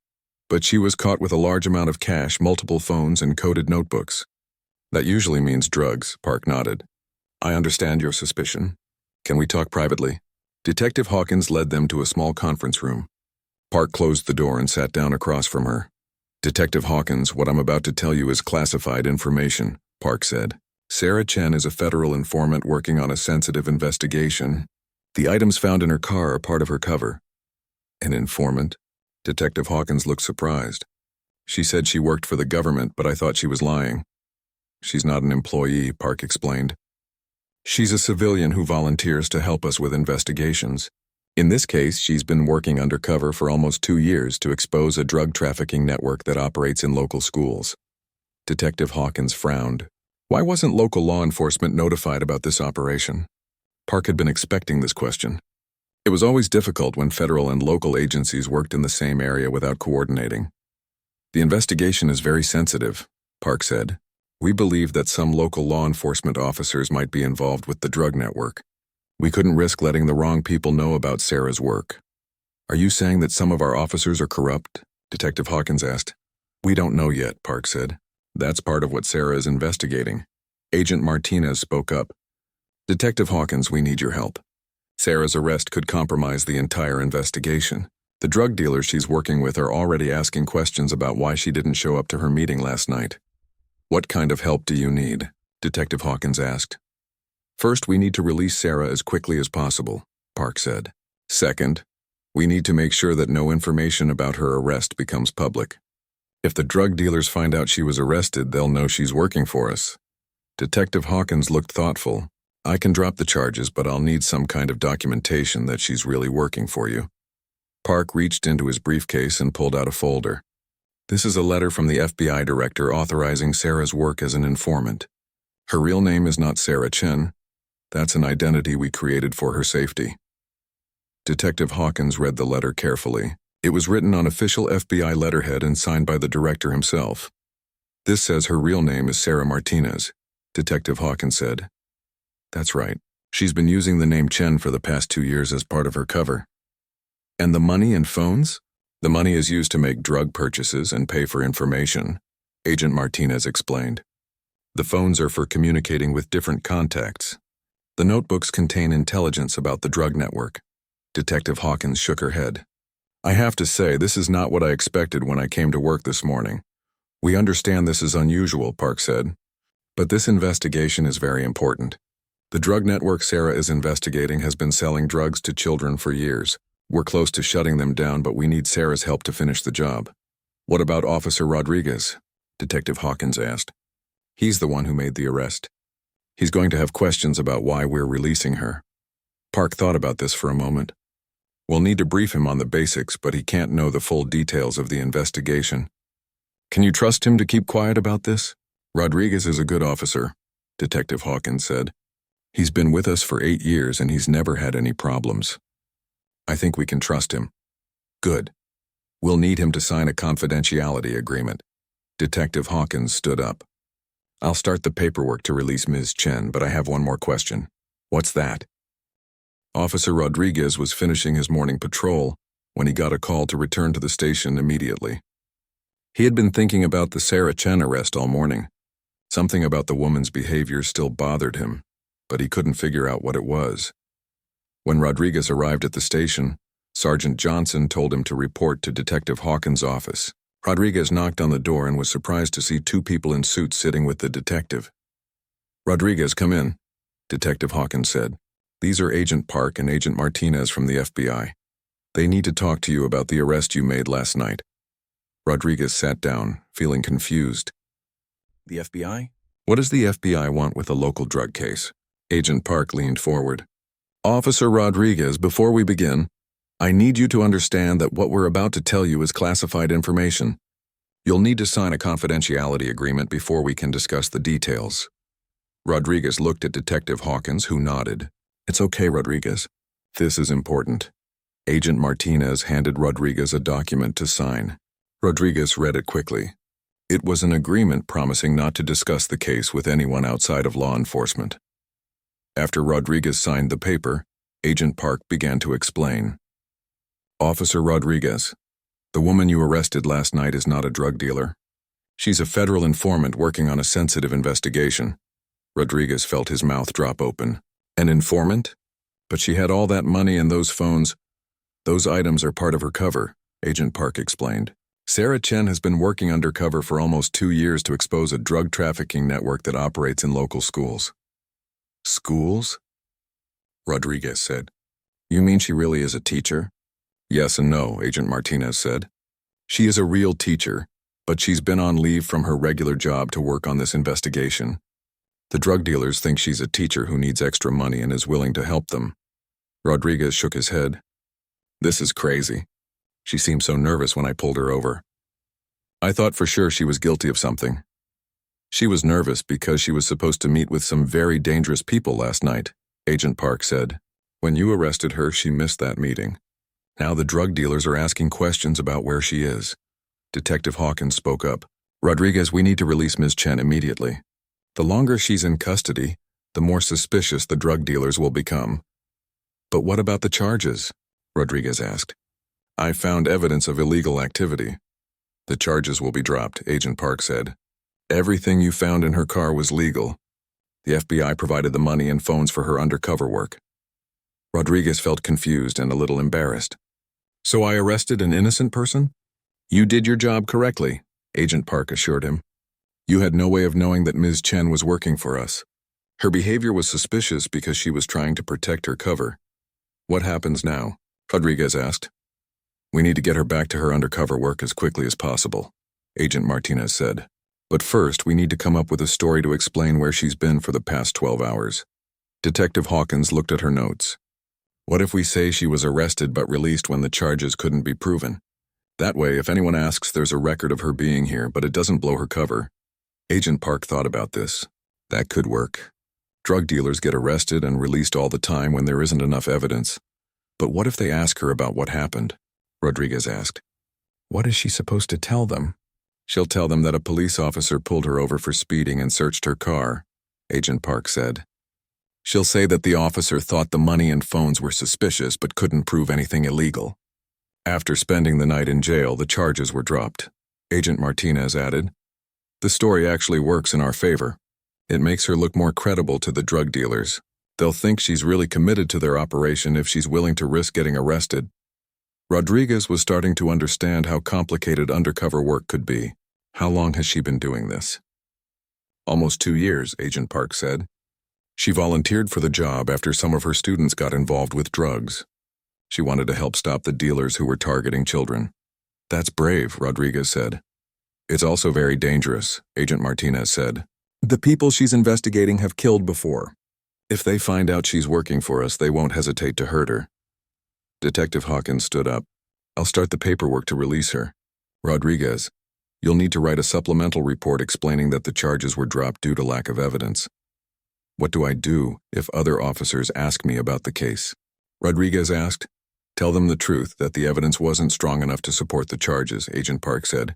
but she was caught with a large amount of cash, multiple phones, and coded notebooks." "That usually means drugs," Park nodded. "I understand your suspicion. Can we talk privately?" Detective Hawkins led them to a small conference room. Park closed the door and sat down across from her. "Detective Hawkins, what I'm about to tell you is classified information," Park said. "Sarah Chen is a federal informant working on a sensitive investigation. The items found in her car are part of her cover." "An informant?" Detective Hawkins looked surprised. "She said she worked for the government, but I thought she was lying." "She's not an employee," Park explained. "She's a civilian who volunteers to help us with investigations. In this case, she's been working undercover for almost 2 years to expose a drug trafficking network that operates in local schools." Detective Hawkins frowned. Why wasn't local law enforcement notified about this operation? Park had been expecting this question. It was always difficult when federal and local agencies worked in the same area without coordinating. "The investigation is very sensitive," Park said. "We believe that some local law enforcement officers might be involved with the drug network. We couldn't risk letting the wrong people know about Sarah's work." "Are you saying that some of our officers are corrupt?" Detective Hawkins asked. "We don't know yet," Park said. "That's part of what Sarah is investigating." Agent Martinez spoke up. "Detective Hawkins, we need your help. Sarah's arrest could compromise the entire investigation. The drug dealers she's working with are already asking questions about why she didn't show up to her meeting last night." "What kind of help do you need?" Detective Hawkins asked. "First, we need to release Sarah as quickly as possible," Park said. "Second, we need to make sure that no information about her arrest becomes public. If the drug dealers find out she was arrested, they'll know she's working for us." Detective Hawkins looked thoughtful. "I can drop the charges, but I'll need some kind of documentation that she's really working for you." Park reached into his briefcase and pulled out a folder. "This is a letter from the FBI director authorizing Sarah's work as an informant. Her real name is not Sarah Chen. That's an identity we created for her safety. Detective Hawkins read the letter carefully. It was written on official FBI letterhead and signed by the director himself. This says her real name is Sarah Martinez, Detective Hawkins said. That's right. She's been using the name Chen for the past 2 years as part of her cover. And the money and phones? The money is used to make drug purchases and pay for information, Agent Martinez explained. The phones are for communicating with different contacts. The notebooks contain intelligence about the drug network. Detective Hawkins shook her head. I have to say, this is not what I expected when I came to work this morning. We understand this is unusual, Park said. But this investigation is very important. The drug network Sarah is investigating has been selling drugs to children for years. We're close to shutting them down, but we need Sarah's help to finish the job. What about Officer Rodriguez? Detective Hawkins asked. He's the one who made the arrest. He's going to have questions about why we're releasing her. Park thought about this for a moment. We'll need to brief him on the basics, but he can't know the full details of the investigation. Can you trust him to keep quiet about this? Rodriguez is a good officer, Detective Hawkins said. He's been with us for 8 years and he's never had any problems. I think we can trust him. Good. We'll need him to sign a confidentiality agreement. Detective Hawkins stood up. I'll start the paperwork to release Ms. Chen, but I have one more question. What's that? Officer Rodriguez was finishing his morning patrol when he got a call to return to the station immediately. He had been thinking about the Sarah Chen arrest all morning. Something about the woman's behavior still bothered him, but he couldn't figure out what it was. When Rodriguez arrived at the station, Sergeant Johnson told him to report to Detective Hawkins' office. Rodriguez knocked on the door and was surprised to see 2 people in suits sitting with the detective. Rodriguez, come in, Detective Hawkins said. These are Agent Park and Agent Martinez from the FBI. They need to talk to you about the arrest you made last night. Rodriguez sat down, feeling confused. The FBI? What does the FBI want with a local drug case? Agent Park leaned forward. Officer Rodriguez, before we begin, I need you to understand that what we're about to tell you is classified information. You'll need to sign a confidentiality agreement before we can discuss the details. Rodriguez looked at Detective Hawkins, who nodded. It's okay, Rodriguez. This is important. Agent Martinez handed Rodriguez a document to sign. Rodriguez read it quickly. It was an agreement promising not to discuss the case with anyone outside of law enforcement. After Rodriguez signed the paper, Agent Park began to explain. Officer Rodriguez, the woman you arrested last night is not a drug dealer. She's a federal informant working on a sensitive investigation. Rodriguez felt his mouth drop open. An informant? But she had all that money and those phones. Those items are part of her cover, Agent Park explained. Sarah Chen has been working undercover for almost 2 years to expose a drug trafficking network that operates in local schools. Schools? Rodriguez said. You mean she really is a teacher? Yes and no, Agent Martinez said. She is a real teacher, but she's been on leave from her regular job to work on this investigation. The drug dealers think she's a teacher who needs extra money and is willing to help them. Rodriguez shook his head. This is crazy. She seemed so nervous when I pulled her over. I thought for sure she was guilty of something. She was nervous because she was supposed to meet with some very dangerous people last night, Agent Park said. When you arrested her, she missed that meeting. Now the drug dealers are asking questions about where she is. Detective Hawkins spoke up. Rodriguez, we need to release Ms. Chen immediately. The longer she's in custody, the more suspicious the drug dealers will become. But what about the charges? Rodriguez asked. I found evidence of illegal activity. The charges will be dropped, Agent Park said. Everything you found in her car was legal. The FBI provided the money and phones for her undercover work. Rodriguez felt confused and a little embarrassed. So I arrested an innocent person? You did your job correctly, Agent Park assured him. You had no way of knowing that Ms. Chen was working for us. Her behavior was suspicious because she was trying to protect her cover. What happens now? Rodriguez asked. We need to get her back to her undercover work as quickly as possible, Agent Martinez said. But first, we need to come up with a story to explain where she's been for the past 12 hours. Detective Hawkins looked at her notes. What if we say she was arrested but released when the charges couldn't be proven? That way, if anyone asks, there's a record of her being here, but it doesn't blow her cover. Agent Park thought about this. That could work. Drug dealers get arrested and released all the time when there isn't enough evidence. But what if they ask her about what happened? Rodriguez asked. What is she supposed to tell them? She'll tell them that a police officer pulled her over for speeding and searched her car, Agent Park said. She'll say that the officer thought the money and phones were suspicious but couldn't prove anything illegal. After spending the night in jail, the charges were dropped. Agent Martinez added, The story actually works in our favor. It makes her look more credible to the drug dealers. They'll think she's really committed to their operation if she's willing to risk getting arrested. Rodriguez was starting to understand how complicated undercover work could be. How long has she been doing this? Almost 2 years, Agent Park said. She volunteered for the job after some of her students got involved with drugs. She wanted to help stop the dealers who were targeting children. That's brave, Rodriguez said. It's also very dangerous, Agent Martinez said. The people she's investigating have killed before. If they find out she's working for us, they won't hesitate to hurt her. Detective Hawkins stood up. I'll start the paperwork to release her. Rodriguez, you'll need to write a supplemental report explaining that the charges were dropped due to lack of evidence. What do I do if other officers ask me about the case? Rodriguez asked. Tell them the truth, that the evidence wasn't strong enough to support the charges, Agent Park said.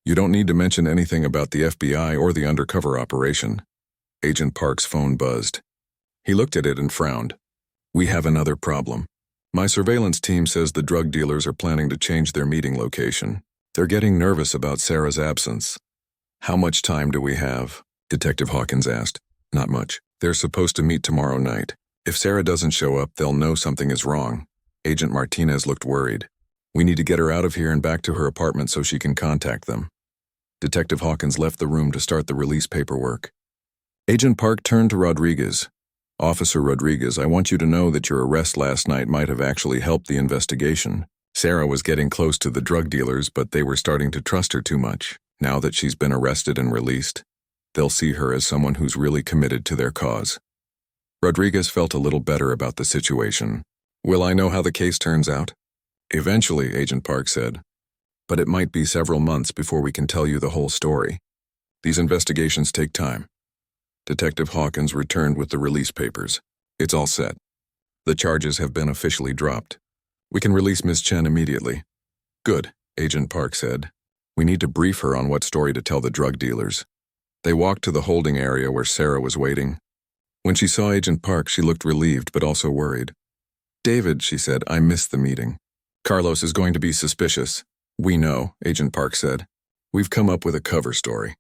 You don't need to mention anything about the FBI or the undercover operation. Agent Park's phone buzzed. He looked at it and frowned. We have another problem. My surveillance team says the drug dealers are planning to change their meeting location. They're getting nervous about Sarah's absence. How much time do we have? Detective Hawkins asked. Not much. They're supposed to meet tomorrow night. If Sarah doesn't show up, they'll know something is wrong. Agent Martinez looked worried. We need to get her out of here and back to her apartment so she can contact them. Detective Hawkins left the room to start the release paperwork. Agent Park turned to Rodriguez. Officer Rodriguez, I want you to know that your arrest last night might have actually helped the investigation. Sarah was getting close to the drug dealers, but they were starting to trust her too much. Now that she's been arrested and released, they'll see her as someone who's really committed to their cause. Rodriguez felt a little better about the situation. Will I know how the case turns out? Eventually, Agent Park said. But it might be several months before we can tell you the whole story. These investigations take time. Detective Hawkins returned with the release papers. It's all set. The charges have been officially dropped. We can release Miss Chen immediately. Good, Agent Park said. We need to brief her on what story to tell the drug dealers. They walked to the holding area where Sarah was waiting. When she saw Agent Park, she looked relieved but also worried. David, she said, I missed the meeting. Carlos is going to be suspicious. We know, Agent Park said. We've come up with a cover story.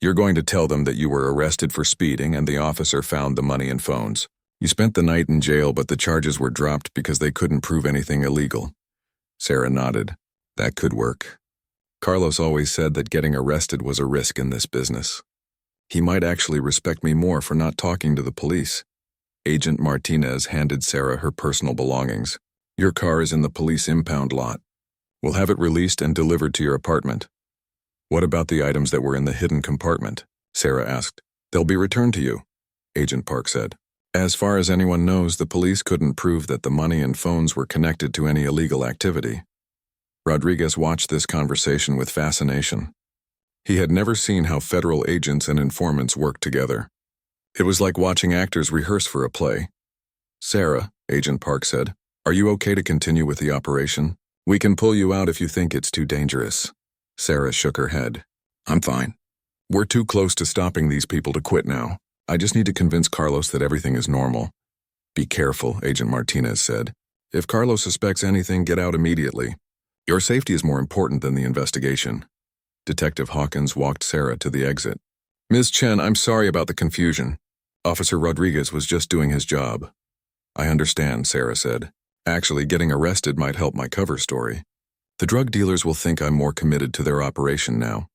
You're going to tell them that you were arrested for speeding and the officer found the money and phones. You spent the night in jail, but the charges were dropped because they couldn't prove anything illegal. Sarah nodded. That could work. Carlos always said that getting arrested was a risk in this business. He might actually respect me more for not talking to the police. Agent Martinez handed Sarah her personal belongings. Your car is in the police impound lot. We'll have it released and delivered to your apartment. What about the items that were in the hidden compartment? Sarah asked. They'll be returned to you, Agent Park said. As far as anyone knows, the police couldn't prove that the money and phones were connected to any illegal activity. Rodriguez watched this conversation with fascination. He had never seen how federal agents and informants worked together. It was like watching actors rehearse for a play. Sarah, Agent Park said, are you okay to continue with the operation? We can pull you out if you think it's too dangerous. Sarah shook her head. I'm fine. We're too close to stopping these people to quit now. I just need to convince Carlos that everything is normal. Be careful, Agent Martinez said. If Carlos suspects anything, get out immediately. Your safety is more important than the investigation. Detective Hawkins walked Sarah to the exit. Ms. Chen, I'm sorry about the confusion. Officer Rodriguez was just doing his job. I understand, Sarah said. Actually, getting arrested might help my cover story. The drug dealers will think I'm more committed to their operation now.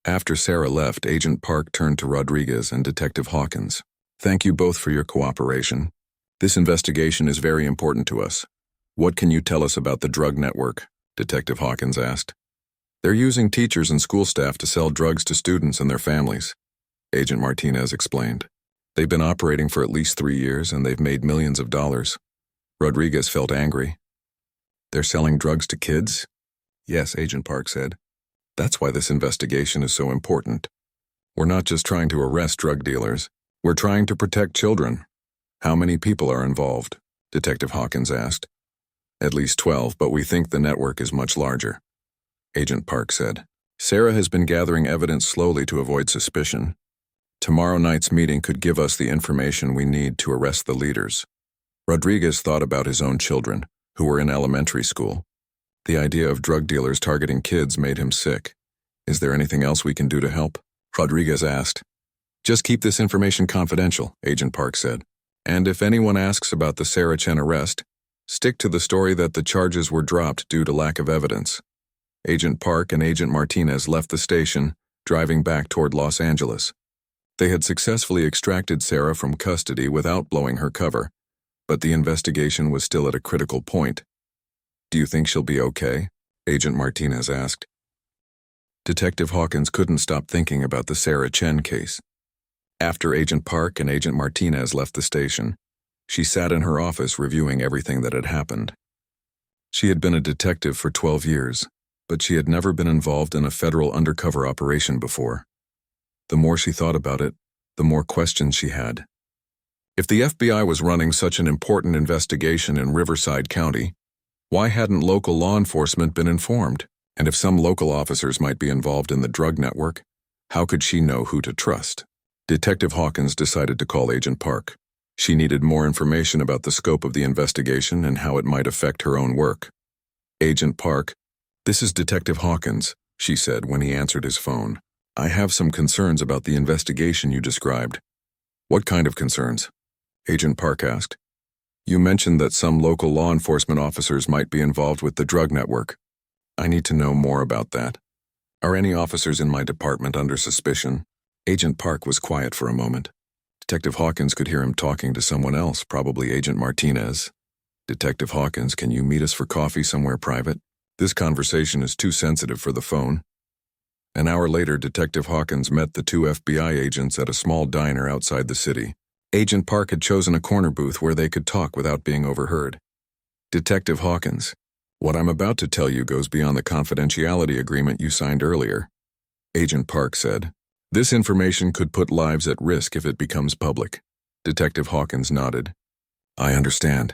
After Sarah left, Agent Park turned to Rodriguez and Detective Hawkins. Thank you both for your cooperation. This investigation is very important to us. What can you tell us about the drug network? Detective Hawkins asked. They're using teachers and school staff to sell drugs to students and their families, Agent Martinez explained. They've been operating for at least 3 years and they've made millions of dollars. Rodriguez felt angry. They're selling drugs to kids? Yes, Agent Park said. That's why this investigation is so important. We're not just trying to arrest drug dealers. We're trying to protect children. How many people are involved? Detective Hawkins asked. At least 12, but we think the network is much larger. Agent Park said. Sarah has been gathering evidence slowly to avoid suspicion. Tomorrow night's meeting could give us the information we need to arrest the leaders. Rodriguez thought about his own children, who were in elementary school. The idea of drug dealers targeting kids made him sick. Is there anything else we can do to help? Rodriguez asked. Just keep this information confidential, Agent Park said. And if anyone asks about the Sarah Chen arrest, stick to the story that the charges were dropped due to lack of evidence. Agent Park and Agent Martinez left the station, driving back toward Los Angeles. They had successfully extracted Sarah from custody without blowing her cover, but the investigation was still at a critical point. Do you think she'll be okay? Agent Martinez asked. Detective Hawkins couldn't stop thinking about the Sarah Chen case. After Agent Park and Agent Martinez left the station, she sat in her office reviewing everything that had happened. She had been a detective for 12 years, but she had never been involved in a federal undercover operation before. The more she thought about it, the more questions she had. If the FBI was running such an important investigation in Riverside County, why hadn't local law enforcement been informed? And if some local officers might be involved in the drug network, how could she know who to trust? Detective Hawkins decided to call Agent Park. She needed more information about the scope of the investigation and how it might affect her own work. Agent Park, this is Detective Hawkins, she said when he answered his phone. I have some concerns about the investigation you described. What kind of concerns? Agent Park asked. You mentioned that some local law enforcement officers might be involved with the drug network. I need to know more about that. Are any officers in my department under suspicion? Agent Park was quiet for a moment. Detective Hawkins could hear him talking to someone else, probably Agent Martinez. Detective Hawkins, can you meet us for coffee somewhere private? This conversation is too sensitive for the phone. An hour later, Detective Hawkins met the two FBI agents at a small diner outside the city. Agent Park had chosen a corner booth where they could talk without being overheard. Detective Hawkins, what I'm about to tell you goes beyond the confidentiality agreement you signed earlier. Agent Park said, this information could put lives at risk if it becomes public. Detective Hawkins nodded. I understand.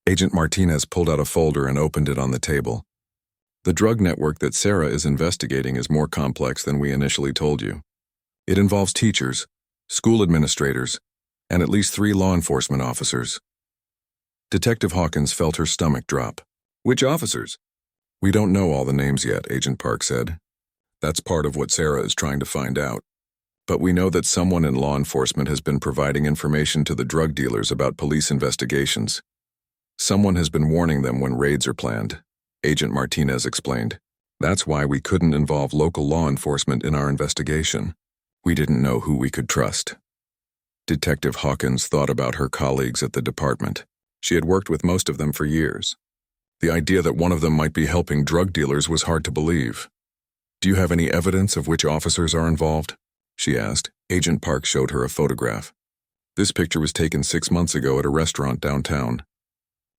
Agent Martinez pulled out a folder and opened it on the table. The drug network that Sarah is investigating is more complex than we initially told you. It involves teachers, school administrators, and at least 3 law enforcement officers. Detective Hawkins felt her stomach drop. Which officers? We don't know all the names yet, Agent Park said. That's part of what Sarah is trying to find out. But we know that someone in law enforcement has been providing information to the drug dealers about police investigations. Someone has been warning them when raids are planned, Agent Martinez explained. That's why we couldn't involve local law enforcement in our investigation. We didn't know who we could trust. Detective Hawkins thought about her colleagues at the department. She had worked with most of them for years. The idea that one of them might be helping drug dealers was hard to believe. Do you have any evidence of which officers are involved? She asked. Agent Park showed her a photograph. This picture was taken 6 months ago at a restaurant downtown.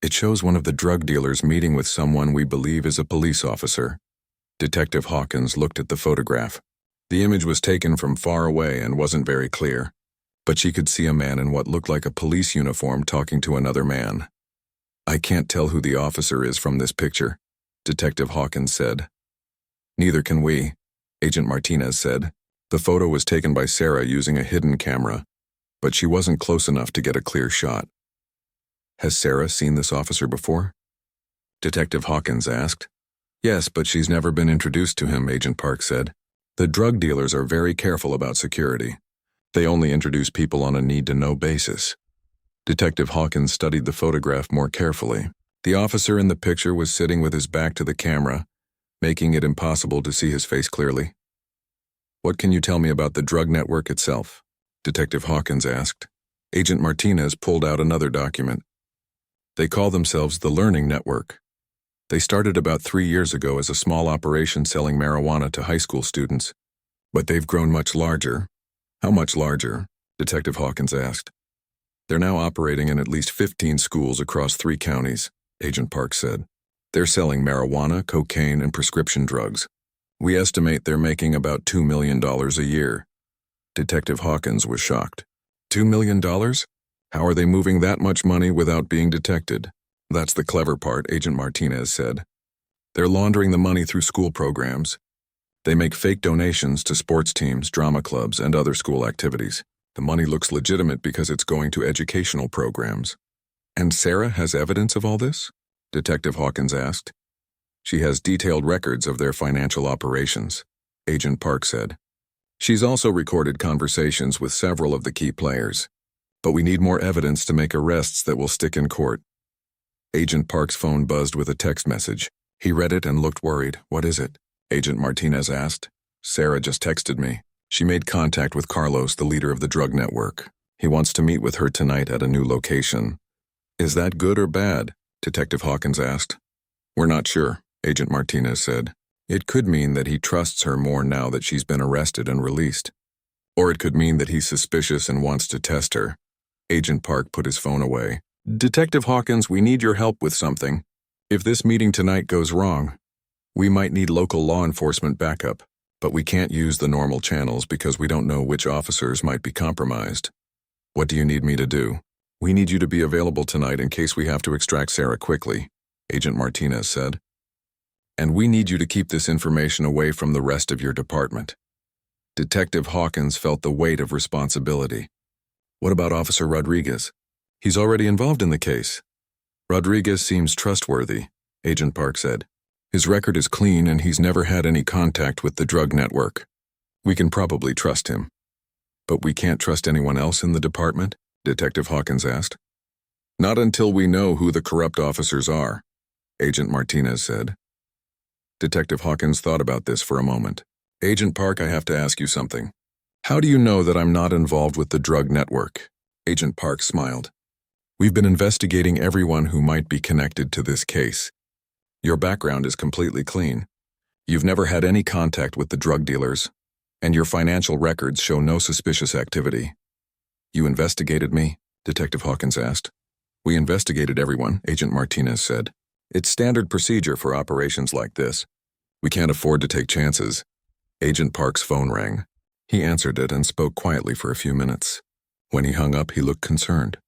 It shows one of the drug dealers meeting with someone we believe is a police officer. Detective Hawkins looked at the photograph. The image was taken from far away and wasn't very clear, but she could see a man in what looked like a police uniform talking to another man. I can't tell who the officer is from this picture, Detective Hawkins said. Neither can we, Agent Martinez said. The photo was taken by Sarah using a hidden camera, but she wasn't close enough to get a clear shot. Has Sarah seen this officer before? Detective Hawkins asked. Yes, but she's never been introduced to him, Agent Park said. The drug dealers are very careful about security. They only introduce people on a need-to-know basis. Detective Hawkins studied the photograph more carefully. The officer in the picture was sitting with his back to the camera, making it impossible to see his face clearly. What can you tell me about the drug network itself? Detective Hawkins asked. Agent Martinez pulled out another document. They call themselves the Learning Network. They started about 3 years ago as a small operation selling marijuana to high school students, but they've grown much larger. How much larger? Detective Hawkins asked. They're now operating in at least 15 schools across 3 counties, Agent Park said. They're selling marijuana, cocaine, and prescription drugs. We estimate they're making about $2 million a year. Detective Hawkins was shocked. $2 million? How are they moving that much money without being detected? That's the clever part, Agent Martinez said. They're laundering the money through school programs. They make fake donations to sports teams, drama clubs, and other school activities. The money looks legitimate because it's going to educational programs. And Sarah has evidence of all this? Detective Hawkins asked. She has detailed records of their financial operations, Agent Park said. She's also recorded conversations with several of the key players. But we need more evidence to make arrests that will stick in court. Agent Park's phone buzzed with a text message. He read it and looked worried. What is it? Agent Martinez asked. Sarah just texted me. She made contact with Carlos, the leader of the drug network. He wants to meet with her tonight at a new location. Is that good or bad? Detective Hawkins asked. We're not sure, Agent Martinez said. It could mean that he trusts her more now that she's been arrested and released. Or it could mean that he's suspicious and wants to test her. Agent Park put his phone away. Detective Hawkins, we need your help with something. If this meeting tonight goes wrong, we might need local law enforcement backup, but we can't use the normal channels because we don't know which officers might be compromised. What do you need me to do? We need you to be available tonight in case we have to extract Sarah quickly, Agent Martinez said. And we need you to keep this information away from the rest of your department. Detective Hawkins felt the weight of responsibility. What about Officer Rodriguez? He's already involved in the case. Rodriguez seems trustworthy, Agent Park said. His record is clean and he's never had any contact with the drug network. We can probably trust him. But we can't trust anyone else in the department? Detective Hawkins asked. Not until we know who the corrupt officers are, Agent Martinez said. Detective Hawkins thought about this for a moment. Agent Park, I have to ask you something. How do you know that I'm not involved with the drug network? Agent Park smiled. We've been investigating everyone who might be connected to this case. Your background is completely clean. You've never had any contact with the drug dealers, and your financial records show no suspicious activity. You investigated me? Detective Hawkins asked. We investigated everyone, Agent Martinez said. It's standard procedure for operations like this. We can't afford to take chances. Agent Park's phone rang. He answered it and spoke quietly for a few minutes. When he hung up, he looked concerned.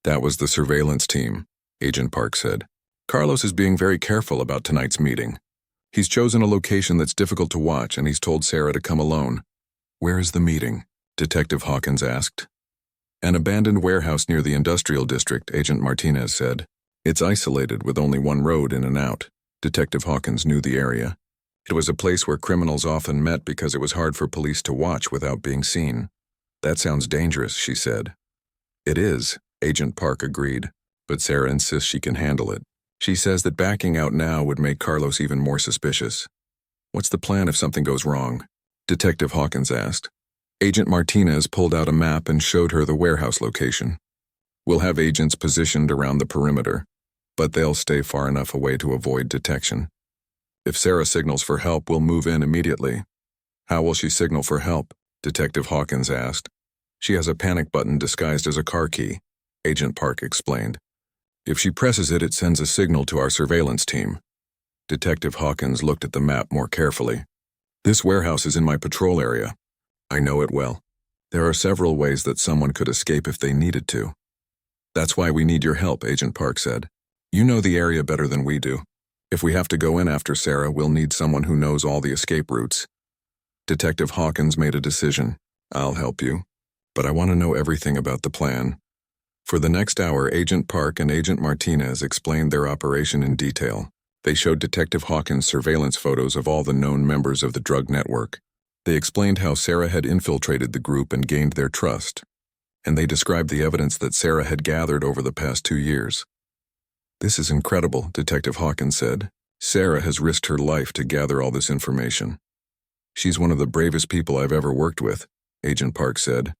That was the surveillance team, Agent Park said. Carlos is being very careful about tonight's meeting. He's chosen a location that's difficult to watch and he's told Sarah to come alone. Where is the meeting? Detective Hawkins asked. An abandoned warehouse near the industrial district, Agent Martinez said. It's isolated with only one road in and out. Detective Hawkins knew the area. It was a place where criminals often met because it was hard for police to watch without being seen. That sounds dangerous, she said. It is, Agent Park agreed, but Sarah insists she can handle it. She says that backing out now would make Carlos even more suspicious. What's the plan if something goes wrong? Detective Hawkins asked. Agent Martinez pulled out a map and showed her the warehouse location. We'll have agents positioned around the perimeter, but they'll stay far enough away to avoid detection. If Sarah signals for help, we'll move in immediately. How will she signal for help? Detective Hawkins asked. She has a panic button disguised as a car key, Agent Park explained. If she presses it, it sends a signal to our surveillance team. Detective Hawkins looked at the map more carefully. This warehouse is in my patrol area. I know it well. There are several ways that someone could escape if they needed to. That's why we need your help, Agent Park said. You know the area better than we do. If we have to go in after Sarah, we'll need someone who knows all the escape routes. Detective Hawkins made a decision. I'll help you, but I want to know everything about the plan. For the next hour, Agent Park and Agent Martinez explained their operation in detail. They showed Detective Hawkins surveillance photos of all the known members of the drug network. They explained how Sarah had infiltrated the group and gained their trust, and they described the evidence that Sarah had gathered over the past 2 years. This is incredible, Detective Hawkins said. Sarah has risked her life to gather all this information. She's one of the bravest people I've ever worked with, Agent Park said.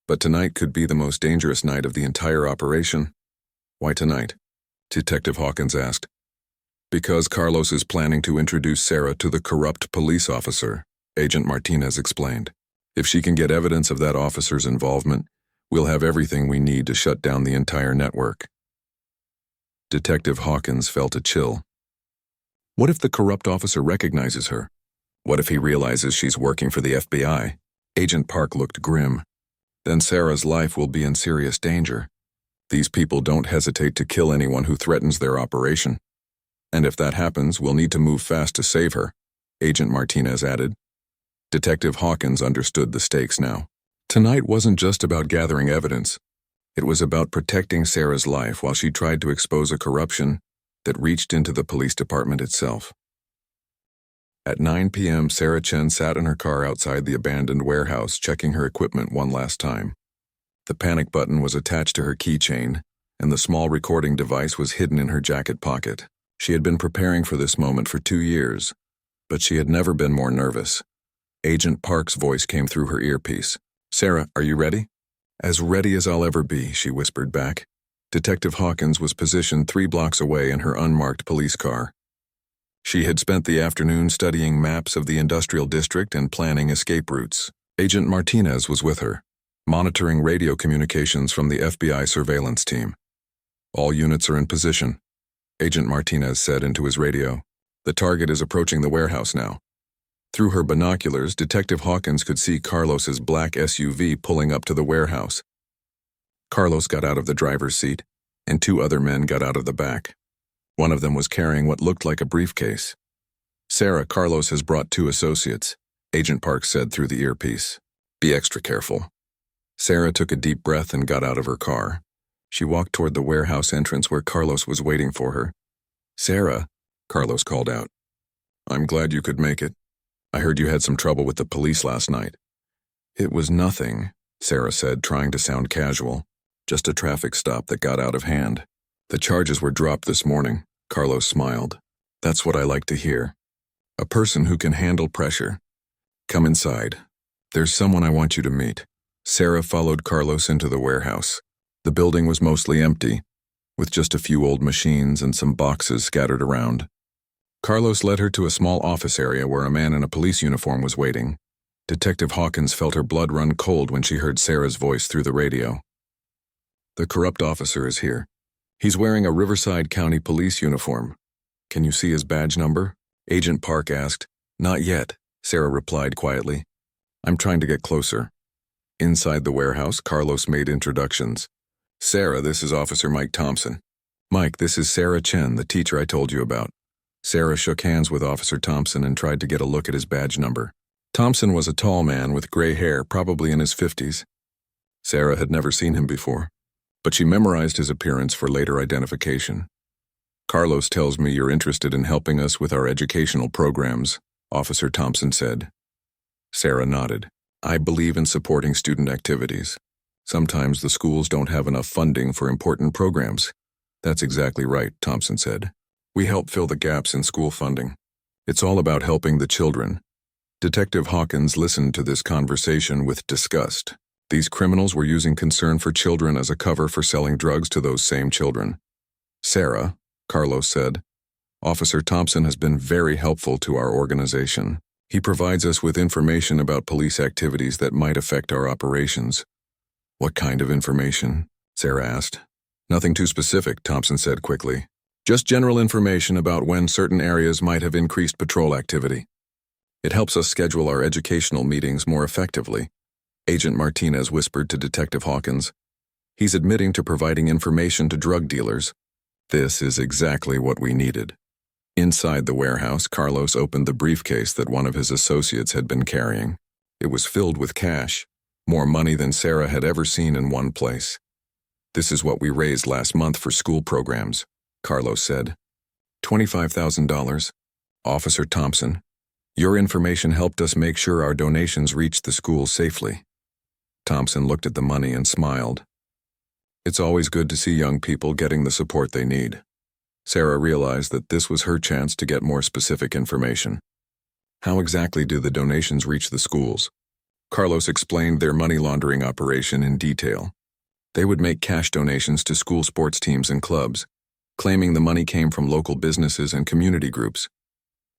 But tonight could be the most dangerous night of the entire operation. Why tonight? Detective Hawkins asked. Because Carlos is planning to introduce Sarah to the corrupt police officer, Agent Martinez explained. If she can get evidence of that officer's involvement, we'll have everything we need to shut down the entire network. Detective Hawkins felt a chill. What if the corrupt officer recognizes her? What if he realizes she's working for the FBI? Agent Park looked grim. then Sarah's life will be in serious danger. These people don't hesitate to kill anyone who threatens their operation. And if that happens, we'll need to move fast to save her, Agent Martinez added. Detective Hawkins understood the stakes now. Tonight wasn't just about gathering evidence. It was about protecting Sarah's life while she tried to expose a corruption that reached into the police department itself. At 9 p.m., Sarah Chen sat in her car outside the abandoned warehouse, checking her equipment one last time. The panic button was attached to her keychain, and the small recording device was hidden in her jacket pocket. She had been preparing for this moment for 2 years, but she had never been more nervous. Agent Park's voice came through her earpiece. "Sarah, are you ready?" "As ready as I'll ever be," she whispered back. Detective Hawkins was positioned 3 blocks away in her unmarked police car. She had spent the afternoon studying maps of the industrial district and planning escape routes. Agent Martinez was with her, monitoring radio communications from the FBI surveillance team. "All units are in position," Agent Martinez said into his radio. "The target is approaching the warehouse now." Through her binoculars, Detective Hawkins could see Carlos's black SUV pulling up to the warehouse. Carlos got out of the driver's seat, and 2 other men got out of the back. One of them was carrying what looked like a briefcase. "Sarah, Carlos has brought 2 associates," Agent Park said through the earpiece. "Be extra careful." Sarah took a deep breath and got out of her car. She walked toward the warehouse entrance where Carlos was waiting for her. "Sarah," Carlos called out. "I'm glad you could make it. I heard you had some trouble with the police last night." "It was nothing," Sarah said, trying to sound casual. "Just a traffic stop that got out of hand. The charges were dropped this morning," Carlos smiled. "That's what I like to hear. A person who can handle pressure. Come inside. There's someone I want you to meet." Sarah followed Carlos into the warehouse. The building was mostly empty, with just a few old machines and some boxes scattered around. Carlos led her to a small office area where a man in a police uniform was waiting. Detective Hawkins felt her blood run cold when she heard Sarah's voice through the radio. "The corrupt officer is here. He's wearing a Riverside County police uniform. Can you see his badge number?" Agent Park asked. "Not yet," Sarah replied quietly. "I'm trying to get closer." Inside the warehouse, Carlos made introductions. "Sarah, this is Officer Mike Thompson. Mike, this is Sarah Chen, the teacher I told you about." Sarah shook hands with Officer Thompson and tried to get a look at his badge number. Thompson was a tall man with gray hair, probably in his 50s. Sarah had never seen him before, but she memorized his appearance for later identification. "Carlos tells me you're interested in helping us with our educational programs," Officer Thompson said. Sarah nodded. "I believe in supporting student activities. Sometimes the schools don't have enough funding for important programs." "That's exactly right," Thompson said. "We help fill the gaps in school funding. It's all about helping the children." Detective Hawkins listened to this conversation with disgust. These criminals were using concern for children as a cover for selling drugs to those same children. "Sarah," Carlos said, "Officer Thompson has been very helpful to our organization. He provides us with information about police activities that might affect our operations." "What kind of information?" Sarah asked. "Nothing too specific," Thompson said quickly. "Just general information about when certain areas might have increased patrol activity. It helps us schedule our educational meetings more effectively," Agent Martinez whispered to Detective Hawkins. "He's admitting to providing information to drug dealers. This is exactly what we needed." Inside the warehouse, Carlos opened the briefcase that one of his associates had been carrying. It was filled with cash, more money than Sarah had ever seen in one place. "This is what we raised last month for school programs," Carlos said. $25,000. "Officer Thompson, your information helped us make sure our donations reached the schools safely." Thompson looked at the money and smiled. "It's always good to see young people getting the support they need." Sarah realized that this was her chance to get more specific information. "How exactly do the donations reach the schools?" Carlos explained their money laundering operation in detail. They would make cash donations to school sports teams and clubs, claiming the money came from local businesses and community groups.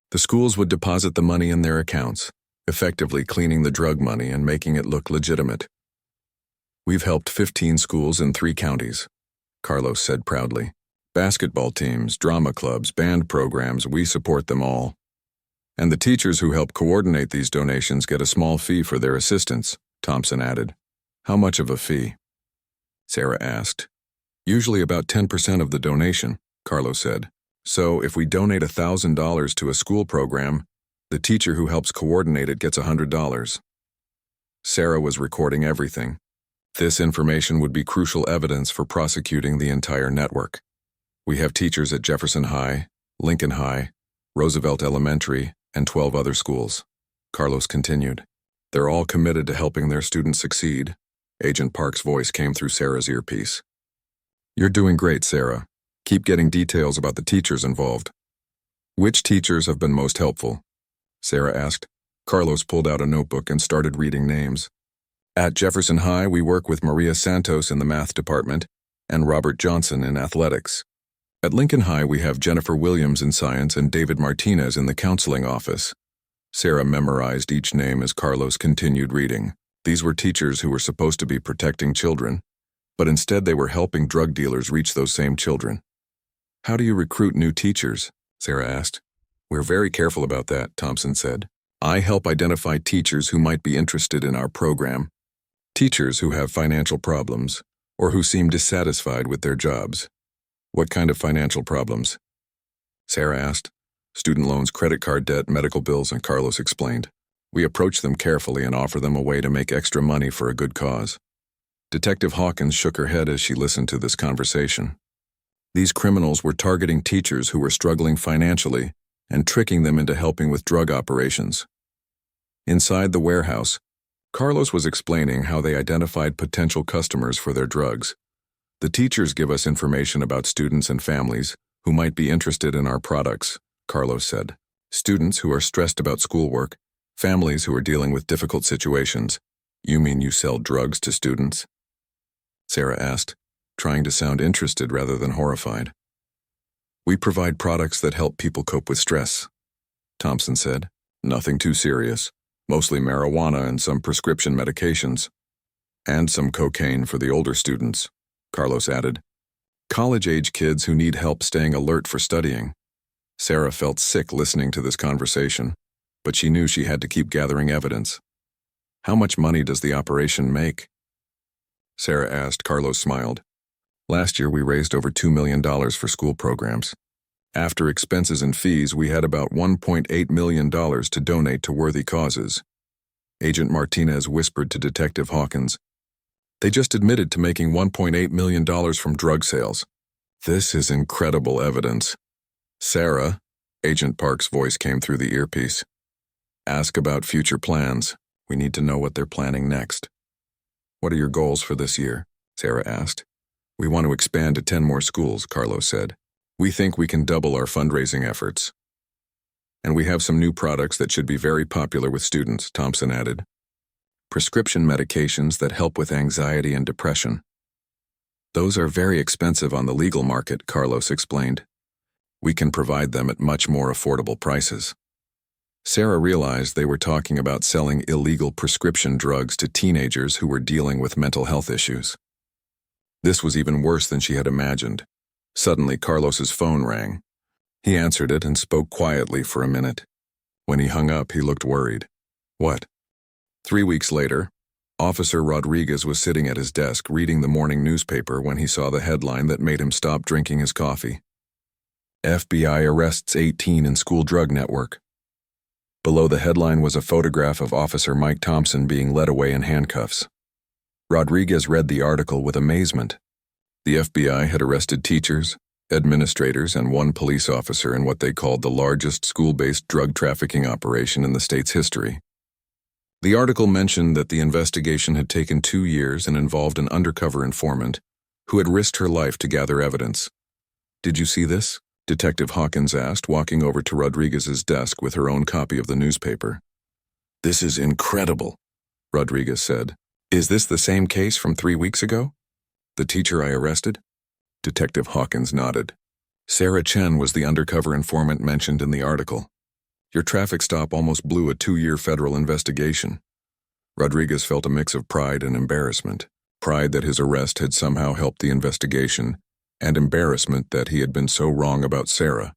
The schools would deposit the money in their accounts, effectively cleaning the drug money and making it look legitimate. "We've helped 15 schools in 3 counties," Carlos said proudly. "Basketball teams, drama clubs, band programs, we support them all. And the teachers who help coordinate these donations get a small fee for their assistance," Thompson added. How much of a fee? Sarah asked. Usually about 10% of the donation, Carlos said. So if we donate $1,000 to a school program, the teacher who helps coordinate it gets $100. Sarah was recording everything. This information would be crucial evidence for prosecuting the entire network. We have teachers at Jefferson High, Lincoln High, Roosevelt Elementary, and 12 other schools. Carlos continued. They're all committed to helping their students succeed. Agent Park's voice came through Sarah's earpiece. You're doing great, Sarah. Keep getting details about the teachers involved. Which teachers have been most helpful? Sarah asked. Carlos pulled out a notebook and started reading names. At Jefferson High, we work with Maria Santos in the math department and Robert Johnson in athletics. At Lincoln High, we have Jennifer Williams in science and David Martinez in the counseling office. Sarah memorized each name as Carlos continued reading. These were teachers who were supposed to be protecting children, but instead they were helping drug dealers reach those same children. How do you recruit new teachers? Sarah asked. We're very careful about that, Thompson said. I help identify teachers who might be interested in our program. Teachers who have financial problems or who seem dissatisfied with their jobs. What kind of financial problems? Sarah asked. Student loans, credit card debt, medical bills, and Carlos explained. We approach them carefully and offer them a way to make extra money for a good cause. Detective Hawkins shook her head as she listened to this conversation. These criminals were targeting teachers who were struggling financially and tricking them into helping with drug operations. Inside the warehouse, Carlos was explaining how they identified potential customers for their drugs. The teachers give us information about students and families who might be interested in our products, Carlos said. Students who are stressed about schoolwork, families who are dealing with difficult situations. You mean you sell drugs to students? Sarah asked, trying to sound interested rather than horrified. We provide products that help people cope with stress, Thompson said. Nothing too serious. Mostly marijuana and some prescription medications. And some cocaine for the older students, Carlos added. College-age kids who need help staying alert for studying. Sarah felt sick listening to this conversation, but she knew she had to keep gathering evidence. How much money does the operation make? Sarah asked. Carlos smiled. Last year we raised over $2 million for school programs. After expenses and fees, we had about $1.8 million to donate to worthy causes. Agent Martinez whispered to Detective Hawkins. They just admitted to making $1.8 million from drug sales. This is incredible evidence. Sarah, Agent Park's voice came through the earpiece. Ask about future plans. We need to know what they're planning next. What are your goals for this year? Sarah asked. We want to expand to 10 more schools, Carlos said. We think we can double our fundraising efforts. And we have some new products that should be very popular with students, Thompson added. Prescription medications that help with anxiety and depression. Those are very expensive on the legal market, Carlos explained. We can provide them at much more affordable prices. Sarah realized they were talking about selling illegal prescription drugs to teenagers who were dealing with mental health issues. This was even worse than she had imagined. Suddenly, Carlos's phone rang. He answered it and spoke quietly for a minute. When he hung up, he looked worried. What? 3 weeks later, Officer Rodriguez was sitting at his desk reading the morning newspaper when he saw the headline that made him stop drinking his coffee. FBI arrests 18 in school drug network. Below the headline was a photograph of Officer Mike Thompson being led away in handcuffs. Rodriguez read the article with amazement. The FBI had arrested teachers, administrators, and one police officer in what they called the largest school-based drug trafficking operation in the state's history. The article mentioned that the investigation had taken 2 years and involved an undercover informant who had risked her life to gather evidence. Did you see this? Detective Hawkins asked, walking over to Rodriguez's desk with her own copy of the newspaper. This is incredible, Rodriguez said. Is this the same case from 3 weeks ago? The teacher I arrested? Detective Hawkins nodded. Sarah Chen was the undercover informant mentioned in the article. Your traffic stop almost blew a 2-year federal investigation. Rodriguez felt a mix of pride and embarrassment. Pride that his arrest had somehow helped the investigation, and embarrassment that he had been so wrong about Sarah.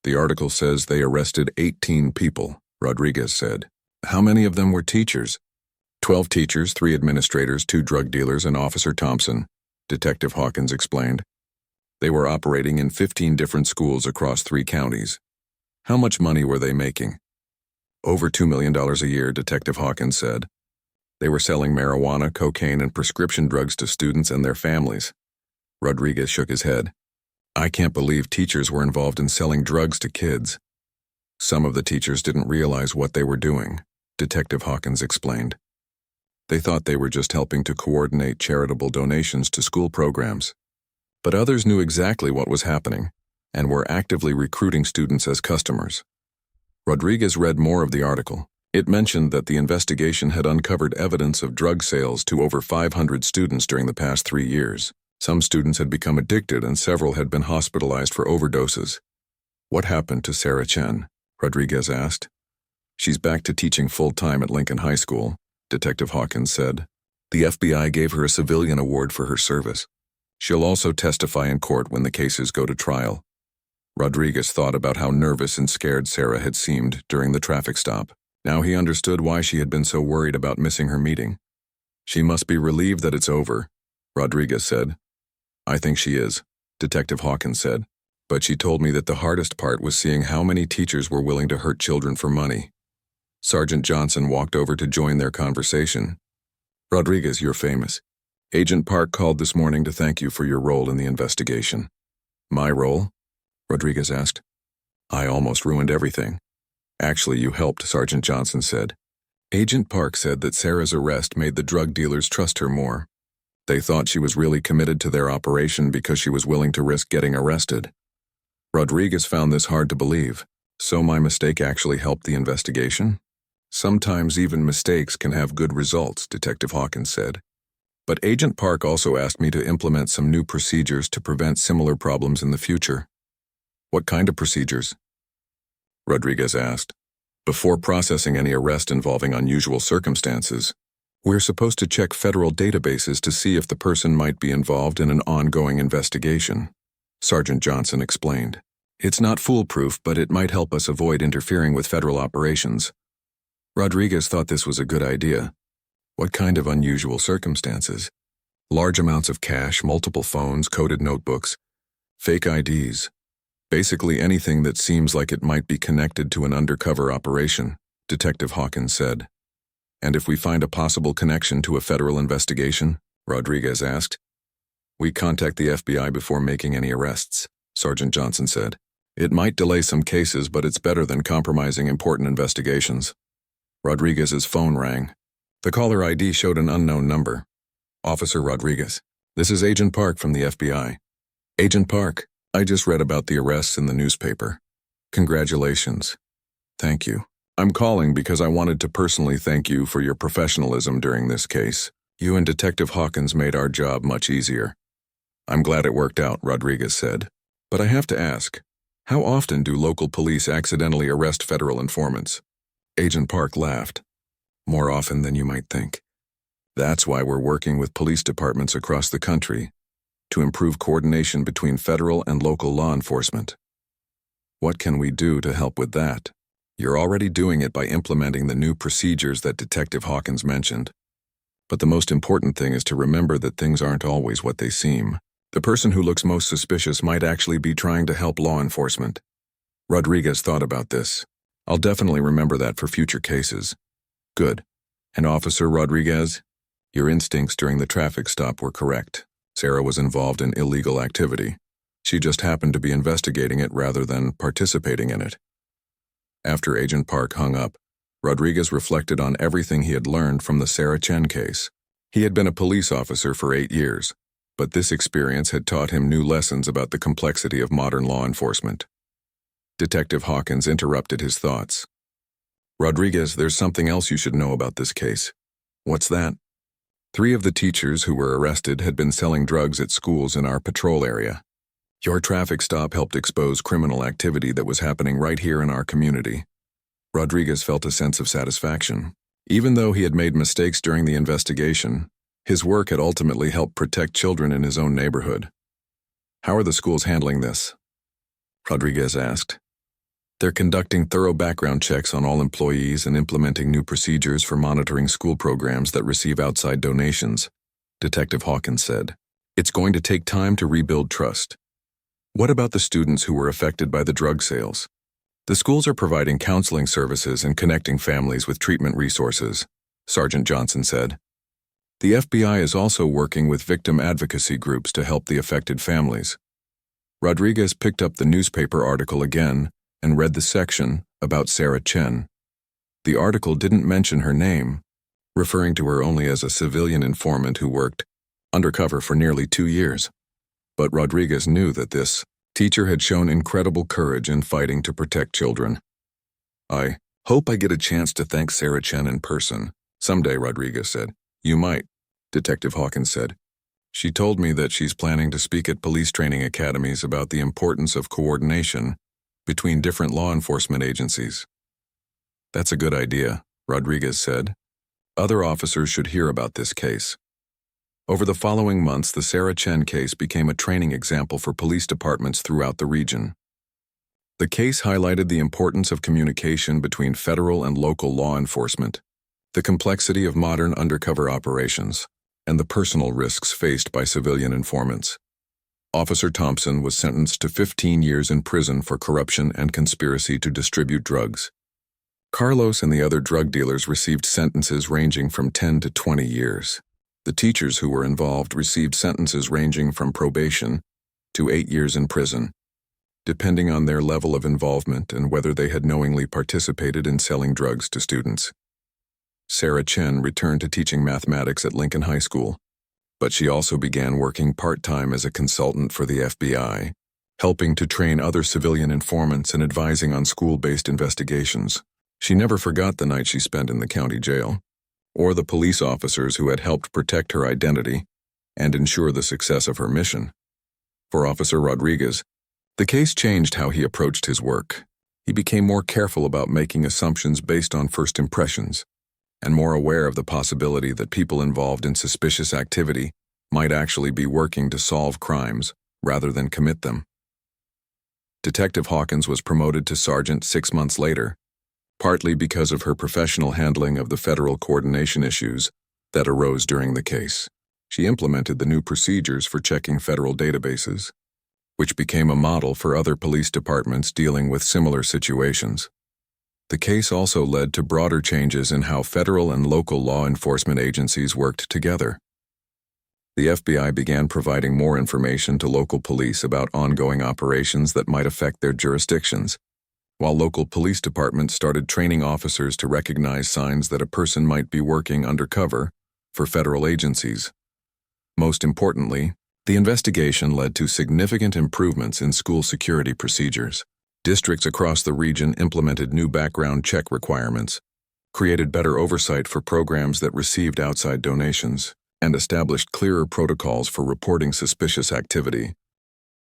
The article says they arrested 18 people, Rodriguez said. How many of them were teachers? 12 teachers, 3 administrators, 2 drug dealers, and Officer Thompson, Detective Hawkins explained. They were operating in 15 different schools across 3 counties. How much money were they making? Over $2 million a year, Detective Hawkins said. They were selling marijuana, cocaine, and prescription drugs to students and their families. Rodriguez shook his head. I can't believe teachers were involved in selling drugs to kids. Some of the teachers didn't realize what they were doing, Detective Hawkins explained. They thought they were just helping to coordinate charitable donations to school programs. But others knew exactly what was happening and were actively recruiting students as customers. Rodriguez read more of the article. It mentioned that the investigation had uncovered evidence of drug sales to over 500 students during the past 3 years. Some students had become addicted and several had been hospitalized for overdoses. What happened to Sarah Chen? Rodriguez asked. She's back to teaching full-time at Lincoln High School, Detective Hawkins said. The FBI gave her a civilian award for her service. She'll also testify in court when the cases go to trial. Rodriguez thought about how nervous and scared Sarah had seemed during the traffic stop. Now he understood why she had been so worried about missing her meeting. She must be relieved that it's over, Rodriguez said. I think she is, Detective Hawkins said. But she told me that the hardest part was seeing how many teachers were willing to hurt children for money. Sergeant Johnson walked over to join their conversation. Rodriguez, you're famous. Agent Park called this morning to thank you for your role in the investigation. My role? Rodriguez asked. I almost ruined everything. Actually, you helped, Sergeant Johnson said. Agent Park said that Sarah's arrest made the drug dealers trust her more. They thought she was really committed to their operation because she was willing to risk getting arrested. Rodriguez found this hard to believe. So my mistake actually helped the investigation? Sometimes even mistakes can have good results, Detective Hawkins said. But Agent Park also asked me to implement some new procedures to prevent similar problems in the future. What kind of procedures? Rodriguez asked. Before processing any arrest involving unusual circumstances, we're supposed to check federal databases to see if the person might be involved in an ongoing investigation, Sergeant Johnson explained. It's not foolproof, but it might help us avoid interfering with federal operations. Rodriguez thought this was a good idea. What kind of unusual circumstances? Large amounts of cash, multiple phones, coded notebooks, fake IDs. Basically anything that seems like it might be connected to an undercover operation, Detective Hawkins said. And if we find a possible connection to a federal investigation? Rodriguez asked. We contact the FBI before making any arrests, Sergeant Johnson said. It might delay some cases, but it's better than compromising important investigations. Rodriguez's phone rang. The caller ID showed an unknown number. Officer Rodriguez. This is Agent Park from the FBI. Agent Park, I just read about the arrests in the newspaper. Congratulations. Thank you. I'm calling because I wanted to personally thank you for your professionalism during this case. You and Detective Hawkins made our job much easier. I'm glad it worked out, Rodriguez said. But I have to ask, how often do local police accidentally arrest federal informants? Agent Park laughed. More often than you might think. That's why we're working with police departments across the country to improve coordination between federal and local law enforcement. What can we do to help with that? You're already doing it by implementing the new procedures that Detective Hawkins mentioned. But the most important thing is to remember that things aren't always what they seem. The person who looks most suspicious might actually be trying to help law enforcement. Rodriguez thought about this. I'll definitely remember that for future cases. Good. And Officer Rodriguez, your instincts during the traffic stop were correct. Sarah was involved in illegal activity. She just happened to be investigating it rather than participating in it. After Agent Park hung up, Rodriguez reflected on everything he had learned from the Sarah Chen case. He had been a police officer for 8 years, but this experience had taught him new lessons about the complexity of modern law enforcement. Detective Hawkins interrupted his thoughts. Rodriguez, there's something else you should know about this case. What's that? 3 of the teachers who were arrested had been selling drugs at schools in our patrol area. Your traffic stop helped expose criminal activity that was happening right here in our community. Rodriguez felt a sense of satisfaction. Even though he had made mistakes during the investigation, his work had ultimately helped protect children in his own neighborhood. How are the schools handling this? Rodriguez asked. They're conducting thorough background checks on all employees and implementing new procedures for monitoring school programs that receive outside donations, Detective Hawkins said. It's going to take time to rebuild trust. What about the students who were affected by the drug sales? The schools are providing counseling services and connecting families with treatment resources, Sergeant Johnson said. The FBI is also working with victim advocacy groups to help the affected families. Rodriguez picked up the newspaper article again and read the section about Sarah Chen. The article didn't mention her name, referring to her only as a civilian informant who worked undercover for nearly 2 years. But Rodriguez knew that this teacher had shown incredible courage in fighting to protect children. I hope I get a chance to thank Sarah Chen in person. Someday, Rodriguez said. You might, Detective Hawkins said. She told me that she's planning to speak at police training academies about the importance of coordination between different law enforcement agencies. That's a good idea, Rodriguez said. Other officers should hear about this case. Over the following months, the Sarah Chen case became a training example for police departments throughout the region. The case highlighted the importance of communication between federal and local law enforcement, the complexity of modern undercover operations, and the personal risks faced by civilian informants. Officer Thompson was sentenced to 15 years in prison for corruption and conspiracy to distribute drugs. Carlos and the other drug dealers received sentences ranging from 10 to 20 years. The teachers who were involved received sentences ranging from probation to 8 years in prison, depending on their level of involvement and whether they had knowingly participated in selling drugs to students. Sarah Chen returned to teaching mathematics at Lincoln High School, but she also began working part-time as a consultant for the FBI, helping to train other civilian informants and advising on school-based investigations. She never forgot the night she spent in the county jail, or the police officers who had helped protect her identity and ensure the success of her mission. For Officer Rodriguez, the case changed how he approached his work. He became more careful about making assumptions based on first impressions, and more aware of the possibility that people involved in suspicious activity might actually be working to solve crimes rather than commit them. Detective Hawkins was promoted to sergeant 6 months later, partly because of her professional handling of the federal coordination issues that arose during the case. She implemented the new procedures for checking federal databases, which became a model for other police departments dealing with similar situations. The case also led to broader changes in how federal and local law enforcement agencies worked together. The FBI began providing more information to local police about ongoing operations that might affect their jurisdictions, while local police departments started training officers to recognize signs that a person might be working undercover for federal agencies. Most importantly, the investigation led to significant improvements in school security procedures. Districts across the region implemented new background check requirements, created better oversight for programs that received outside donations, and established clearer protocols for reporting suspicious activity.